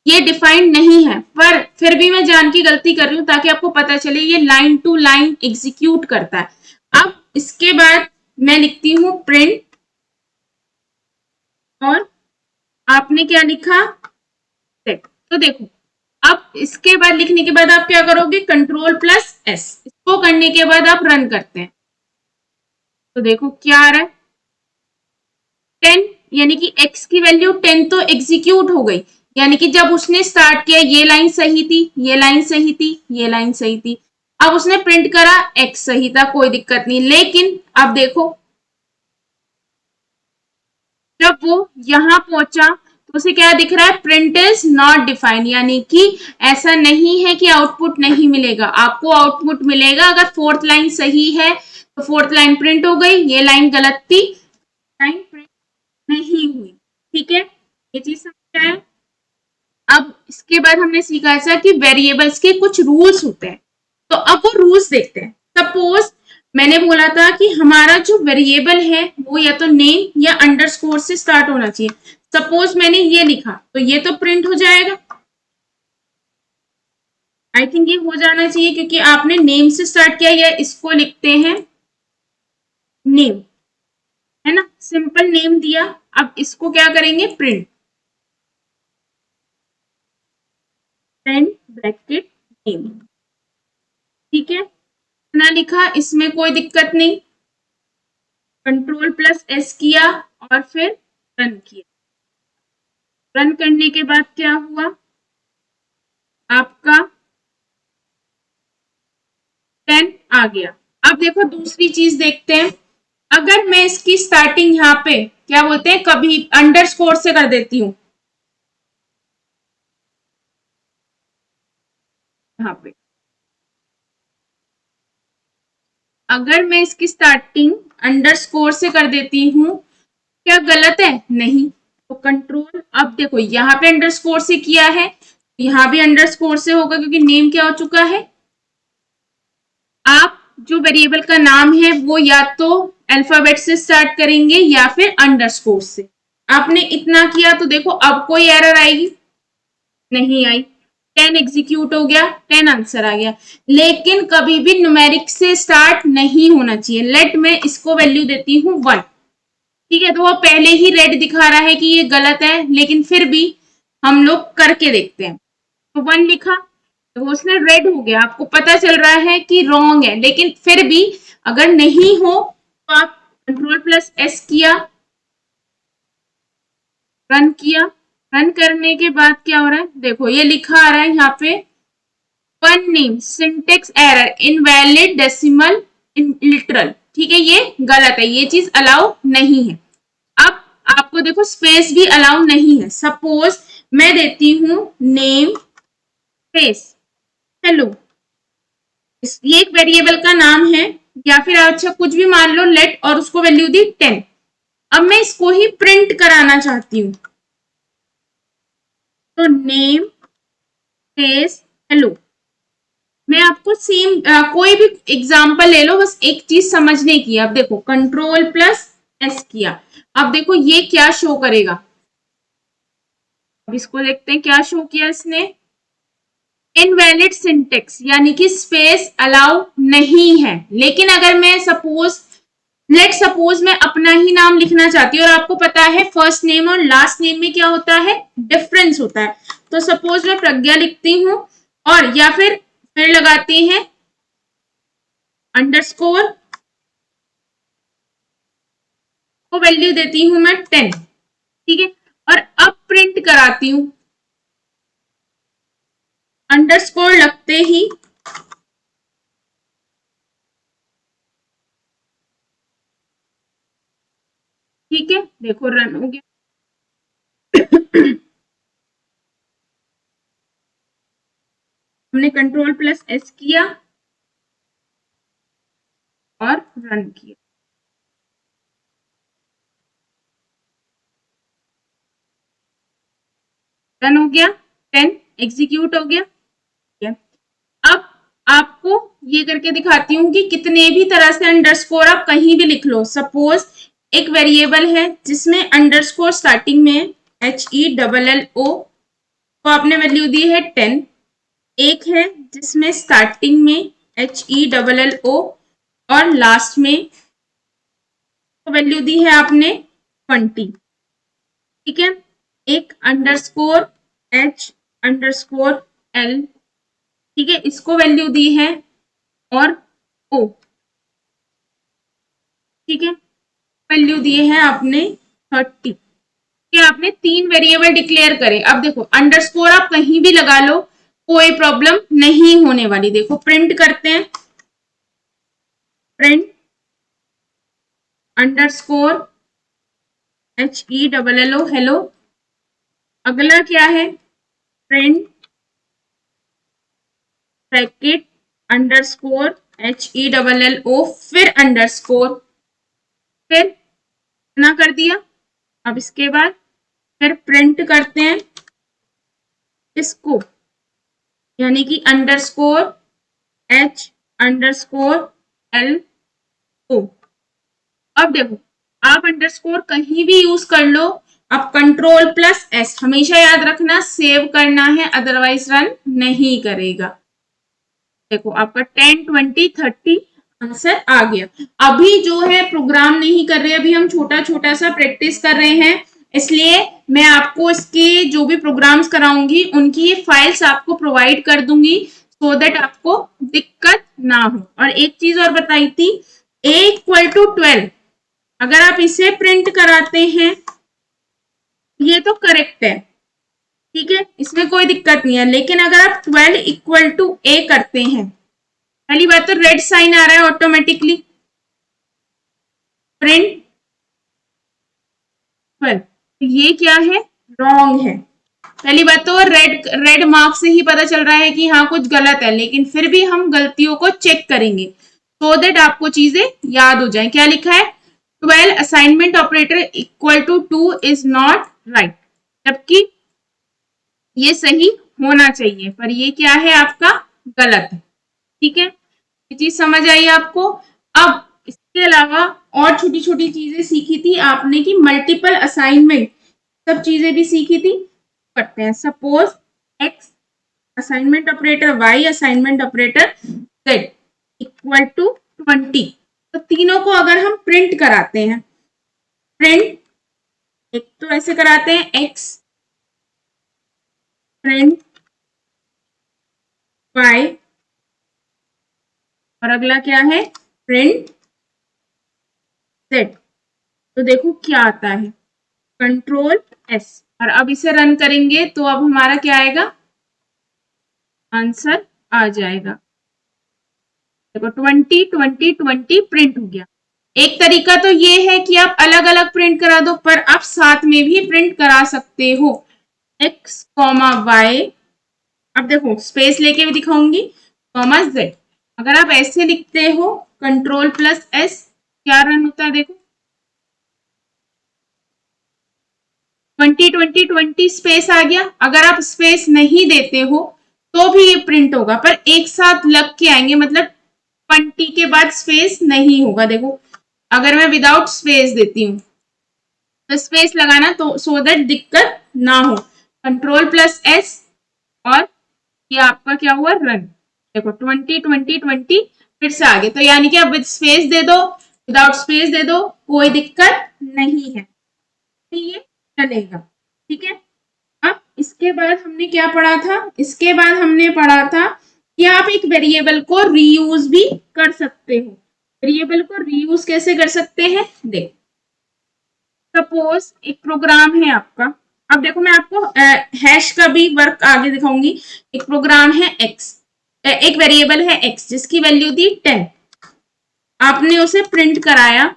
Speaker 1: ये डिफाइंड नहीं है, पर फिर भी मैं जान की गलती कर रही हूँ ताकि आपको पता चले ये लाइन टू लाइन एग्जीक्यूट करता है। अब इसके बाद मैं लिखती हूँ प्रिंट, और आपने क्या लिखा, सेट। तो देखो अब इसके बाद लिखने के बाद आप क्या करोगे, Ctrl+S, इसको करने के बाद आप रन करते हैं, तो देखो क्या आ रहा है 10, यानी कि x की वैल्यू 10 तो एग्जीक्यूट हो गई। यानी कि जब उसने स्टार्ट किया ये लाइन सही थी, ये लाइन सही थी, ये लाइन सही थी, अब उसने प्रिंट करा x सही था, कोई दिक्कत नहीं। लेकिन अब देखो जब वो यहां पहुंचा तो उसे क्या दिख रहा है, प्रिंट इज नॉट डिफाइंड, यानी कि ऐसा नहीं है कि आउटपुट नहीं मिलेगा, आपको आउटपुट मिलेगा। अगर फोर्थ लाइन सही है तो फोर्थ लाइन प्रिंट हो गई, ये लाइन गलत थी, लाइन प्रिंट नहीं हुई। ठीक है, ये चीज समझ आया। अब इसके बाद हमने सीखा ऐसा कि वेरिएबल्स के कुछ रूल्स होते हैं, तो अब वो रूल्स देखते हैं। सपोज मैंने बोला था कि हमारा जो वेरिएबल है वो या तो नेम या अंडरस्कोर से स्टार्ट होना चाहिए। सपोज मैंने ये लिखा तो ये तो प्रिंट हो जाएगा, आई थिंक ये हो जाना चाहिए क्योंकि आपने नेम से स्टार्ट किया, या इसको लिखते हैं नेम, है ना, सिंपल नेम दिया। अब इसको क्या करेंगे, प्रिंट, प्रिंट ब्रैकेट नेम। ठीक है, इतना लिखा, इसमें कोई दिक्कत नहीं। Ctrl+S किया और फिर रन किया। रन करने के बाद क्या हुआ, आपका 10 आ गया। अब देखो दूसरी चीज देखते हैं। अगर मैं इसकी स्टार्टिंग यहाँ पे क्या बोलते हैं, कभी अंडरस्कोर से कर देती हूँ, यहाँ पे अगर मैं इसकी स्टार्टिंग अंडरस्कोर से कर देती हूँ, क्या गलत है? नहीं। तो कंट्रोल, अब देखो यहाँ पे अंडरस्कोर से किया है, यहाँ भी अंडरस्कोर से होगा क्योंकि नेम क्या हो चुका है। आप जो वेरिएबल का नाम है वो या तो अल्फाबेट से स्टार्ट करेंगे या फिर अंडरस्कोर से। आपने इतना किया तो देखो अब कोई एरर आएगी? नहीं आई। 10 एग्जीक्यूट हो गया, 10 आंसर आ गया। लेकिन कभी भी न्यूमेरिक से स्टार्ट नहीं होना चाहिए। लेट मैं इसको वैल्यू देती हूँ 1। ठीक है, तो वो पहले ही रेड दिखा रहा है कि ये गलत है, लेकिन फिर भी हम लोग करके देखते हैं। तो 1 लिखा तो उसने रेड हो गया, आपको पता चल रहा है कि रॉन्ग है, लेकिन फिर भी अगर नहीं हो तो आप कंट्रोल प्लस एस किया, रन किया। रन करने के बाद क्या हो रहा है, देखो ये लिखा आ रहा है यहाँ पे, one name syntax error invalid decimal literal. ठीक है, ये गलत है, ये चीज अलाउ नहीं है। अब आपको देखो स्पेस भी अलाउ नहीं है। सपोज मैं देती हूं नेम स्पेस हेलो, ये एक वेरिएबल का नाम है, या फिर अच्छा कुछ भी मान लो लेट, और उसको वैल्यू दी 10। अब मैं इसको ही प्रिंट कराना चाहती हूँ, तो नेम स्पेस हेलो। मैं आपको सेम कोई भी एग्जांपल ले लो, बस एक चीज समझने की। अब देखो कंट्रोल प्लस एस किया, अब देखो ये क्या शो करेगा। अब इसको देखते हैं क्या शो किया इसने, इनवैलिड सिंटेक्स, यानी कि स्पेस अलाउ नहीं है। लेकिन अगर मैं सपोज मैं अपना ही नाम लिखना चाहती हूँ, और आपको पता है फर्स्ट नेम और लास्ट नेम में क्या होता है, डिफरेंस होता है। तो सपोज मैं प्रज्ञा लिखती हूँ, और या फिर लगाते हैं अंडरस्कोर, को वैल्यू देती हूं मैं 10। ठीक है, और अब प्रिंट कराती हूं, अंडरस्कोर लगते ही ठीक है, देखो रन हो गया। हमने कंट्रोल प्लस एस किया और रन किया, रन हो गया, 10 एग्जीक्यूट हो गया। ठीक है, अब आपको ये करके दिखाती हूँ कि कितने भी तरह से अंडरस्कोर आप कहीं भी लिख लो। सपोज एक वेरिएबल है जिसमें अंडरस्कोर स्टार्टिंग में HELLO, तो आपने वैल्यू दी है 10। एक है जिसमें स्टार्टिंग में HELLO और लास्ट में तो वैल्यू दी है आपने 20। ठीक है, एक अंडरस्कोर H_L, ठीक है, इसको वैल्यू दी है, और O, ठीक है, वैल्यू दिए हैं आपने 30। कि आपने 3 वेरिएबल डिक्लेयर करे। अब देखो अंडरस्कोर आप कहीं भी लगा लो, कोई प्रॉब्लम नहीं होने वाली। देखो प्रिंट करते हैं, प्रिंट अंडरस्कोर HELLO हेलो। अगला क्या है, प्रिंट ब्रैकेट अंडरस्कोर HELLO फिर अंडरस्कोर, फिर इतना कर दिया। अब इसके बाद फिर प्रिंट करते हैं इसको, यानी कि अंडरस्कोर H_L_O। अब देखो आप अंडरस्कोर कहीं भी यूज कर लो, अब कंट्रोल प्लस एस हमेशा याद रखना, सेव करना है, अदरवाइज रन नहीं करेगा। देखो आपका 10 20 30 आंसर आ गया। अभी जो है प्रोग्राम नहीं कर रहे, अभी हम छोटा छोटा सा प्रैक्टिस कर रहे हैं, इसलिए मैं आपको इसके जो भी प्रोग्राम्स कराऊंगी उनकी ये फाइल्स आपको प्रोवाइड कर दूंगी, सो दैट आपको दिक्कत ना हो। और एक चीज और बताई थी, A=12, अगर आप इसे प्रिंट कराते हैं ये तो करेक्ट है, ठीक है, इसमें कोई दिक्कत नहीं है। लेकिन अगर आप 12 इक्वल टू ए करते हैं, पहली बात तो रेड साइन आ रहा है ऑटोमेटिकली, प्रिंट 12, तो ये क्या है, रॉन्ग है। पहली बात तो रेड रेड मार्क से ही पता चल रहा है कि हाँ कुछ गलत है, लेकिन फिर भी हम गलतियों को चेक करेंगे सो दैट आपको चीजें याद हो जाएं। क्या लिखा है, 12 assignment operator equal to 2 is not right, जबकि ये सही होना चाहिए, पर ये क्या है आपका गलत है। ठीक है, ये चीज समझ आई आपको। अब इसके अलावा और छोटी छोटी चीजें सीखी थी आपने कि मल्टीपल असाइनमेंट, सब चीजें भी सीखी थी। करते हैं, suppose x assignment operator y assignment operator z equal to 20, तो तीनों को अगर हम प्रिंट कराते हैं, प्रिंट एक तो ऐसे कराते हैं x प्रिंट y, और अगला क्या है प्रिंट z, तो देखो क्या आता है, कंट्रोल s, और अब इसे रन करेंगे तो अब हमारा क्या आएगा, आंसर आ जाएगा। देखो 20 20 20 प्रिंट हो गया। एक तरीका तो ये है कि आप अलग अलग प्रिंट करा दो, पर आप साथ में भी प्रिंट करा सकते हो, x कॉमा y, अब देखो स्पेस लेके भी दिखाऊंगी, कॉमा z। अगर आप ऐसे लिखते हो कंट्रोल प्लस s, क्या रन होता है देखो, 20 20 20 स्पेस आ गया। अगर आप स्पेस नहीं देते हो तो भी ये प्रिंट होगा, पर एक साथ लग के आएंगे, मतलब 20 के बाद स्पेस नहीं होगा। देखो अगर मैं विदाउट स्पेस देती हूँ तो स्पेस लगाना, तो सो दैट दिक्कत ना हो, कंट्रोल प्लस एस, और ये आपका क्या हुआ रन। देखो 20 20 20 फिर से आगे, तो यानी कि अब विद स्पेस दे दो विदाउट स्पेस दे दो, कोई दिक्कत नहीं है, ये चलेगा। ठीक है, अब इसके बाद हमने क्या पढ़ा था, इसके बाद हमने पढ़ा था कि आप एक वेरिएबल को रीयूज भी कर सकते हो। वेरिएबल को रीयूज कैसे कर सकते हैं, देख सपोज एक प्रोग्राम है आपका, अब देखो मैं आपको हैश का भी वर्क आगे दिखाऊंगी। एक प्रोग्राम है x, एक वेरिएबल है x जिसकी वैल्यू थी 10, आपने उसे प्रिंट कराया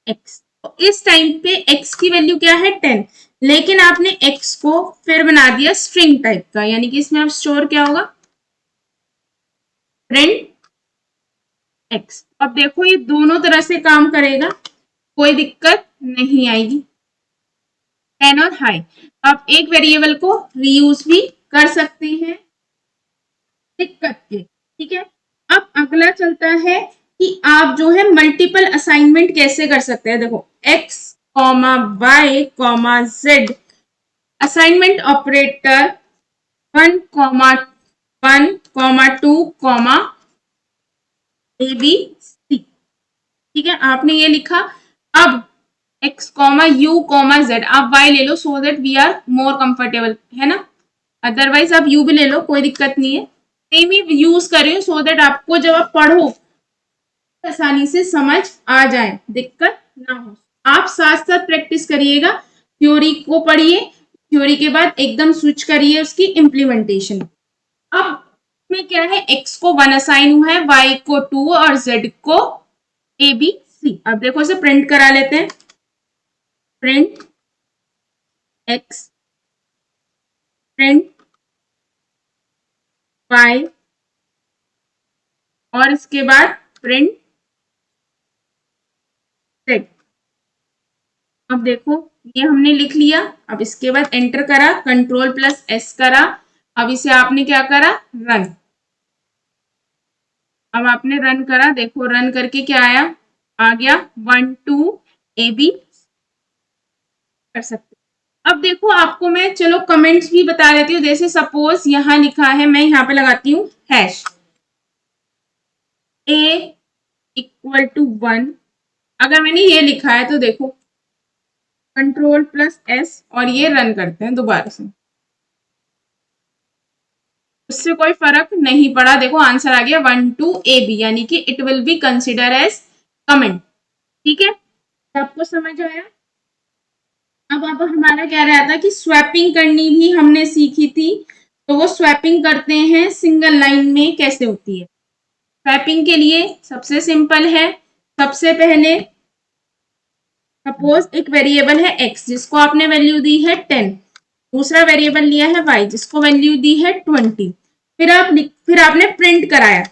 Speaker 1: x, तो इस टाइम पे x की वैल्यू क्या है 10, लेकिन आपने x को फिर बना दिया स्ट्रिंग टाइप का, यानी कि इसमें अब स्टोर क्या होगा, प्रिंट x। अब देखो ये दोनों तरह से काम करेगा, कोई दिक्कत नहीं आएगी, 10 और हाई। आप एक वेरिएबल को रीयूज भी कर सकते हैं दिक्कत के। ठीक है, अब अगला चलता है कि आप जो है मल्टीपल असाइनमेंट कैसे कर सकते हैं। देखो x comma y comma z assignment operator 1 comma 1 comma 2 comma A B C. ठीक है, आपने ये लिखा, अब x comma u comma z, आप y ले लो so that we are more comfortable, है ना, अदरवाइज आप u भी ले लो, कोई दिक्कत नहीं है, सेम ही यूज कर रही हूँ सो दैट आपको जब आप पढ़ो आसानी से समझ आ जाए, दिक्कत ना हो। आप साथ साथ प्रैक्टिस करिएगा, थ्योरी को पढ़िए, थ्योरी के बाद एकदम स्विच करिए उसकी इम्प्लीमेंटेशन। अब में क्या है, x को 1 असाइन हुआ है, y को 2 और z को a b c। अब देखो इसे प्रिंट करा लेते हैं, प्रिंट x प्रिंट y, और इसके बाद प्रिंट z। अब देखो ये हमने लिख लिया, अब इसके बाद एंटर करा, कंट्रोल प्लस एस करा, अब इसे आपने क्या करा, रन। अब आपने रन करा, देखो रन करके क्या आया, आ गया 1 2 ए बी कर सकते। अब देखो आपको मैं चलो कमेंट्स भी बता देती हूँ, जैसे सपोज यहाँ लिखा है, मैं यहाँ पे लगाती हूँ हैश a इक्वल टू 1, अगर मैंने ये लिखा है तो देखो कंट्रोल प्लस एस, और ये रन करते हैं दोबारा से, उससे कोई फर्क नहीं पड़ा, देखो आंसर आ गया 1 2 ए बी, यानी कि it will be consider as comment. ठीक है, आपको समझ आया। अब हमारा क्या रहा था कि स्वैपिंग करनी भी हमने सीखी थी, तो वो स्वैपिंग करते हैं सिंगल लाइन में कैसे होती है। स्वैपिंग के लिए सबसे सिंपल है, सबसे पहले सपोज एक वेरिएबल है x जिसको आपने वैल्यू दी है 10, दूसरा वेरिएबल लिया है y जिसको वैल्यू दी है 20, फिर आपने प्रिंट कराया।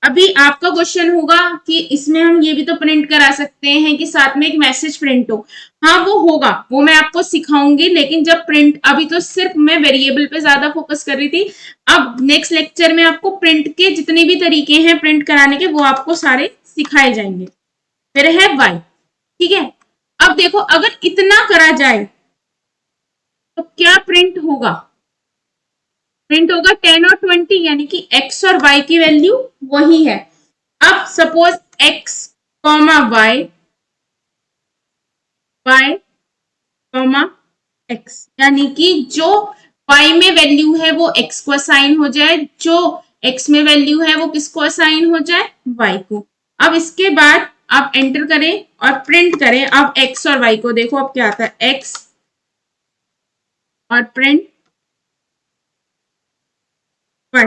Speaker 1: अभी आपका क्वेश्चन होगा कि इसमें हम ये भी तो प्रिंट करा सकते हैं कि साथ में एक मैसेज प्रिंट हो। हाँ वो होगा, वो मैं आपको सिखाऊंगी, लेकिन जब प्रिंट, अभी तो सिर्फ मैं वेरिएबल पे ज्यादा फोकस कर रही थी। अब नेक्स्ट लेक्चर में आपको प्रिंट के जितने भी तरीके हैं प्रिंट कराने के वो आपको सारे सिखाए जाएंगे। फिर है y, ठीक है। अब देखो अगर इतना करा जाए तो क्या प्रिंट होगा, प्रिंट होगा 10 और 20, यानी कि x और y की वैल्यू वही है। अब suppose x comma y, y comma x, यानी कि जो y में वैल्यू है वो x को असाइन हो जाए, जो x में वैल्यू है वो किसको असाइन हो जाए, y को। अब इसके बाद आप एंटर करें और प्रिंट करें। अब x और y को देखो अब क्या आता है, x और प्रिंट y।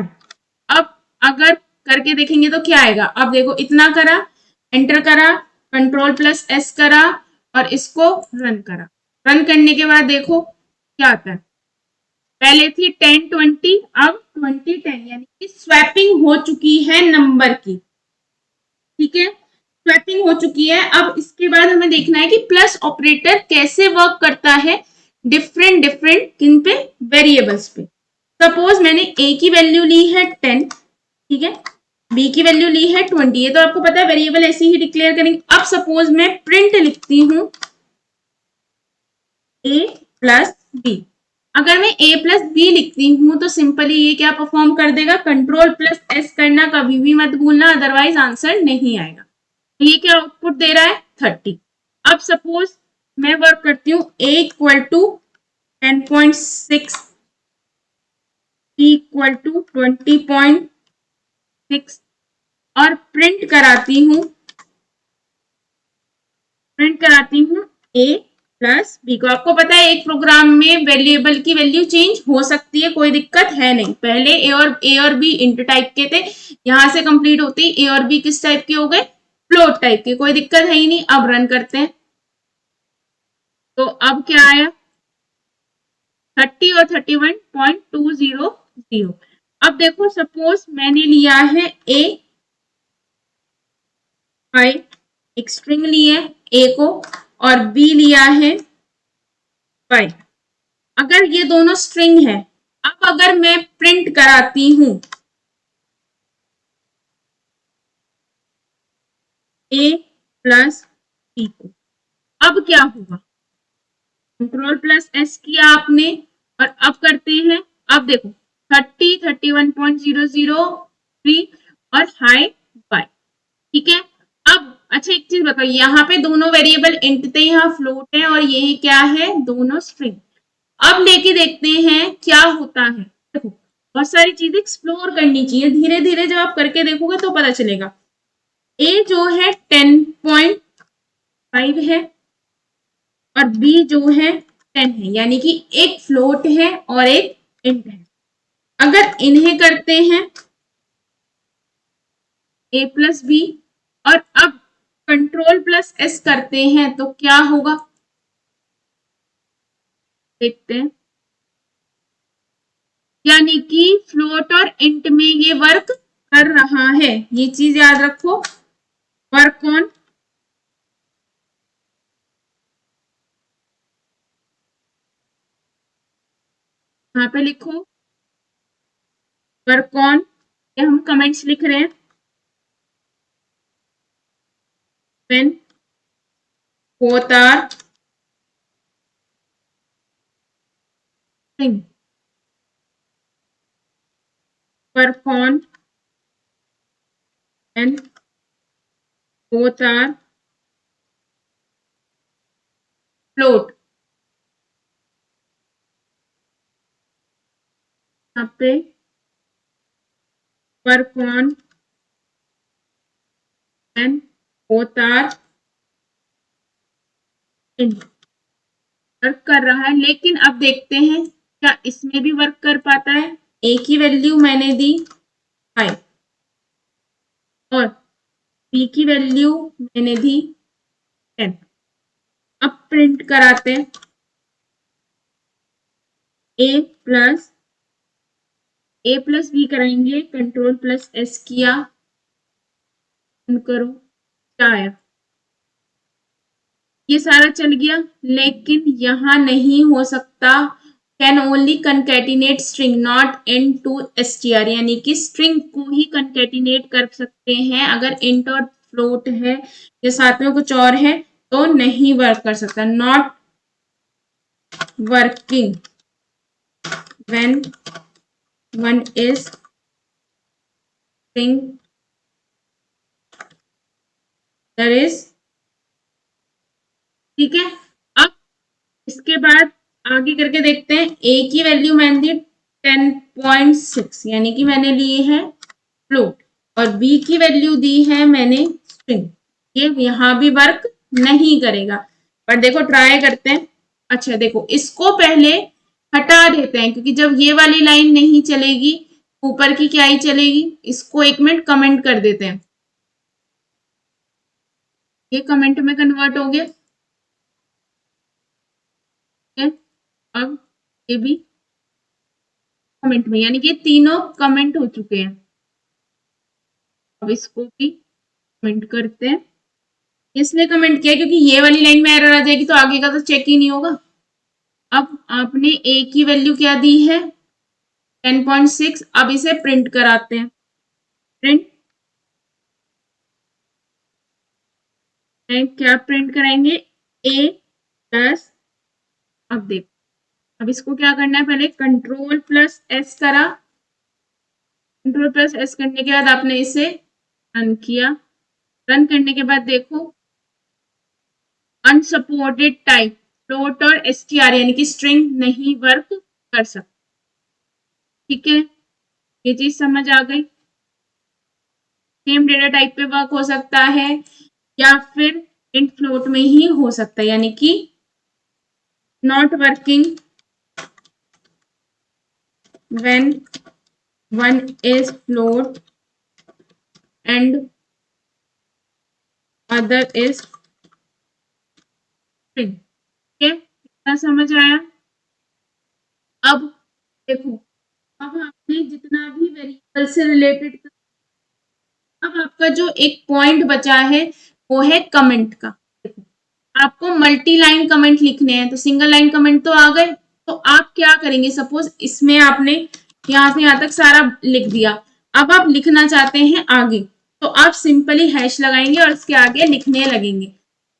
Speaker 1: अब अगर करके देखेंगे तो क्या आएगा, अब देखो इतना करा, एंटर करा, कंट्रोल प्लस एस करा और इसको रन करा। रन करने के बाद देखो क्या आता है, पहले थी 10 20, अब 20 10, यानी कि स्वैपिंग हो चुकी है नंबर की, ठीक है, स्वैपिंग हो चुकी है। अब इसके बाद हमें देखना है कि प्लस ऑपरेटर कैसे वर्क करता है डिफरेंट डिफरेंट किन पे, वेरिएबल्स पे। सपोज मैंने a की वैल्यू ली है 10, ठीक है, b की वैल्यू ली है 20, ये तो आपको पता है वेरिएबल ऐसे ही डिक्लेयर करेंगे। अब सपोज मैं प्रिंट लिखती हूं a प्लस b, अगर मैं a प्लस बी लिखती हूं तो सिंपली ये क्या परफॉर्म कर देगा, कंट्रोल प्लस एस करना कभी भी मत भूलना, अदरवाइज आंसर नहीं आएगा। ये क्या आउटपुट दे रहा है 30। अब सपोज मैं वर्क करती हूँ a equal to 10.6, b equal to 20.6 और प्रिंट कराती हूँ a प्लस बी को। आपको पता है एक प्रोग्राम में वेरिएबल की वैल्यू चेंज हो सकती है, कोई दिक्कत है नहीं। पहले ए और बी इंट टाइप के थे, यहां से कंप्लीट होते ही ए और बी किस टाइप के हो गए, फ्लोट टाइप के, कोई दिक्कत है ही नहीं। अब रन करते हैं तो अब क्या आया, 30 और 31.200। अब देखो सपोज मैंने लिया है ए, आई एक स्ट्रिंग ली है ए को, और बी लिया है वाई। अगर ये दोनों स्ट्रिंग है, अब अगर मैं प्रिंट कराती हूं ए प्लस बी को, अब क्या होगा, कंट्रोल प्लस एस किया आपने और अब करते हैं। अब देखो 30 31.003 और हाई वाई, ठीक है। अब अच्छा एक चीज बताओ, यहाँ पे दोनों वेरिएबल इंट थे, यहाँ फ्लोट है और ये क्या है, दोनों स्ट्रिंग। अब लेके देखते हैं क्या होता है। देखो बहुत सारी चीजें एक्सप्लोर करनी चाहिए, धीरे धीरे जब आप करके देखोगे तो पता चलेगा। ए जो है 10.5 है और बी जो है 10 है, यानी कि एक फ्लोट है और एक इंट है। अगर इन्हें करते हैं ए प्लस बी और अब कंट्रोल प्लस एस करते हैं तो क्या होगा, देखते हैं। यानी कि फ्लोट और इंट में ये वर्क कर रहा है, ये चीज याद रखो। वर्क ऑन, यहाँ पे लिखो वर्क ऑन, ये हम कमेंट्स लिख रहे हैं। When both are work on and both are float, यहाँ पे work on and both are int. Work कर रहा है, लेकिन अब देखते हैं क्या इसमें भी वर्क कर पाता है। ए की वैल्यू मैंने दी 5 और बी की वैल्यू मैंने दी 10। अब प्रिंट कराते हैं। ए प्लस बी कराएंगे, कंट्रोल प्लस एस किया, करो, क्या आया, ये सारा चल गया, लेकिन यहां नहीं हो सकता। Can only concatenate string not int to str, यानी कि स्ट्रिंग को ही कंकेटिनेट कर सकते हैं, अगर इंट और फ्लोट है या साथ में कुछ और है तो नहीं वर्क कर सकता। Not working when one is string, that is, ठीक है। अब इसके बाद आगे करके देखते हैं। ए की वैल्यू मैंने दी 10.6, यानी कि मैंने लिए है फ्लोट, और बी की वैल्यू दी है मैंने स्ट्रिंग। ये यहां भी वर्क नहीं करेगा, पर देखो ट्राई करते हैं। अच्छा देखो, इसको पहले हटा देते हैं, क्योंकि जब ये वाली लाइन नहीं चलेगी ऊपर की क्या ही चलेगी। इसको 1 मिनट कमेंट कर देते हैं, ये कमेंट में कन्वर्ट हो गया। अब ये भी कमेंट में, यानी कि तीनों कमेंट हो चुके हैं। अब इसको भी कमेंट करते हैं। इसलिए कमेंट किया क्योंकि ये वाली लाइन में एरर आ जाएगी तो आगे का तो चेक ही नहीं होगा। अब आपने ए की वैल्यू क्या दी है 10.6, अब इसे प्रिंट कराते हैं। प्रिंट क्या प्रिंट कराएंगे, ए प्लस, अब देखो, अब इसको क्या करना है, पहले कंट्रोल प्लस एस करा, कंट्रोल प्लस एस करने के बाद आपने इसे रन किया। रन करने के बाद देखो अनसपोर्टेड टाइप फ्लोट और str, यानी कि स्ट्रिंग नहीं वर्क कर सकता। ठीक है, ये चीज समझ आ गई। सेम डेटा टाइप पे वर्क हो सकता है या फिर इंट फ्लोट में ही हो सकता है, यानी कि not working when one is float and other is string. ठीक है, कितना समझ आया। अब देखो, अब आपने जितना भी वेरिएबल से रिलेटेड, अब आपका जो एक पॉइंट बचा है वो है कमेंट का। देखो, आपको मल्टी लाइन कमेंट लिखने हैं, तो सिंगल लाइन कमेंट तो आ गए, तो आप क्या करेंगे, सपोज इसमें आपने यहाँ से यहाँ तक सारा लिख दिया, अब आप लिखना चाहते हैं आगे, तो आप सिंपली हैश लगाएंगे और इसके आगे लिखने लगेंगे।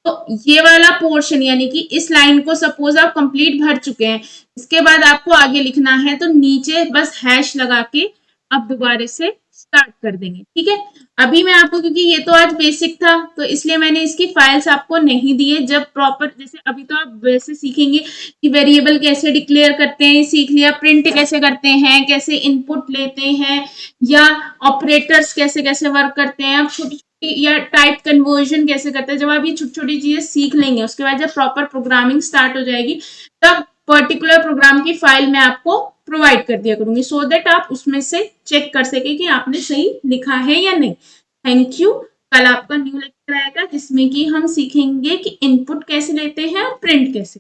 Speaker 1: तो ये वाला पोर्शन, यानी कि इस लाइन को सपोज आप कंप्लीट भर चुके हैं, इसके बाद आपको आगे लिखना है, तो नीचे बस हैश लगा के आप दोबारा से स्टार्ट कर देंगे। ठीक है, अभी मैं आपको, क्योंकि ये तो आज बेसिक था तो इसलिए मैंने इसकी फाइल्स आपको नहीं दिए। जब प्रॉपर, जैसे अभी तो आप वैसे सीखेंगे कि वेरिएबल कैसे डिक्लेयर करते हैं, सीख लिया, प्रिंट कैसे करते हैं, कैसे इनपुट लेते हैं, या ऑपरेटर्स कैसे कैसे वर्क करते हैं, अब छोटी या टाइप कन्वर्जन कैसे करते हैं। जब आप ये छोटी छोटी चीजें सीख लेंगे, उसके बाद जब प्रॉपर प्रोग्रामिंग स्टार्ट हो जाएगी, तब पर्टिकुलर प्रोग्राम की फाइल मैं आपको प्रोवाइड कर दिया करूंगी, सो दैट आप उसमें से चेक कर सके कि आपने सही लिखा है या नहीं। Thank you. कल आपका न्यू लेक्चर आएगा जिसमें कि हम सीखेंगे कि इनपुट कैसे लेते हैं और प्रिंट कैसे।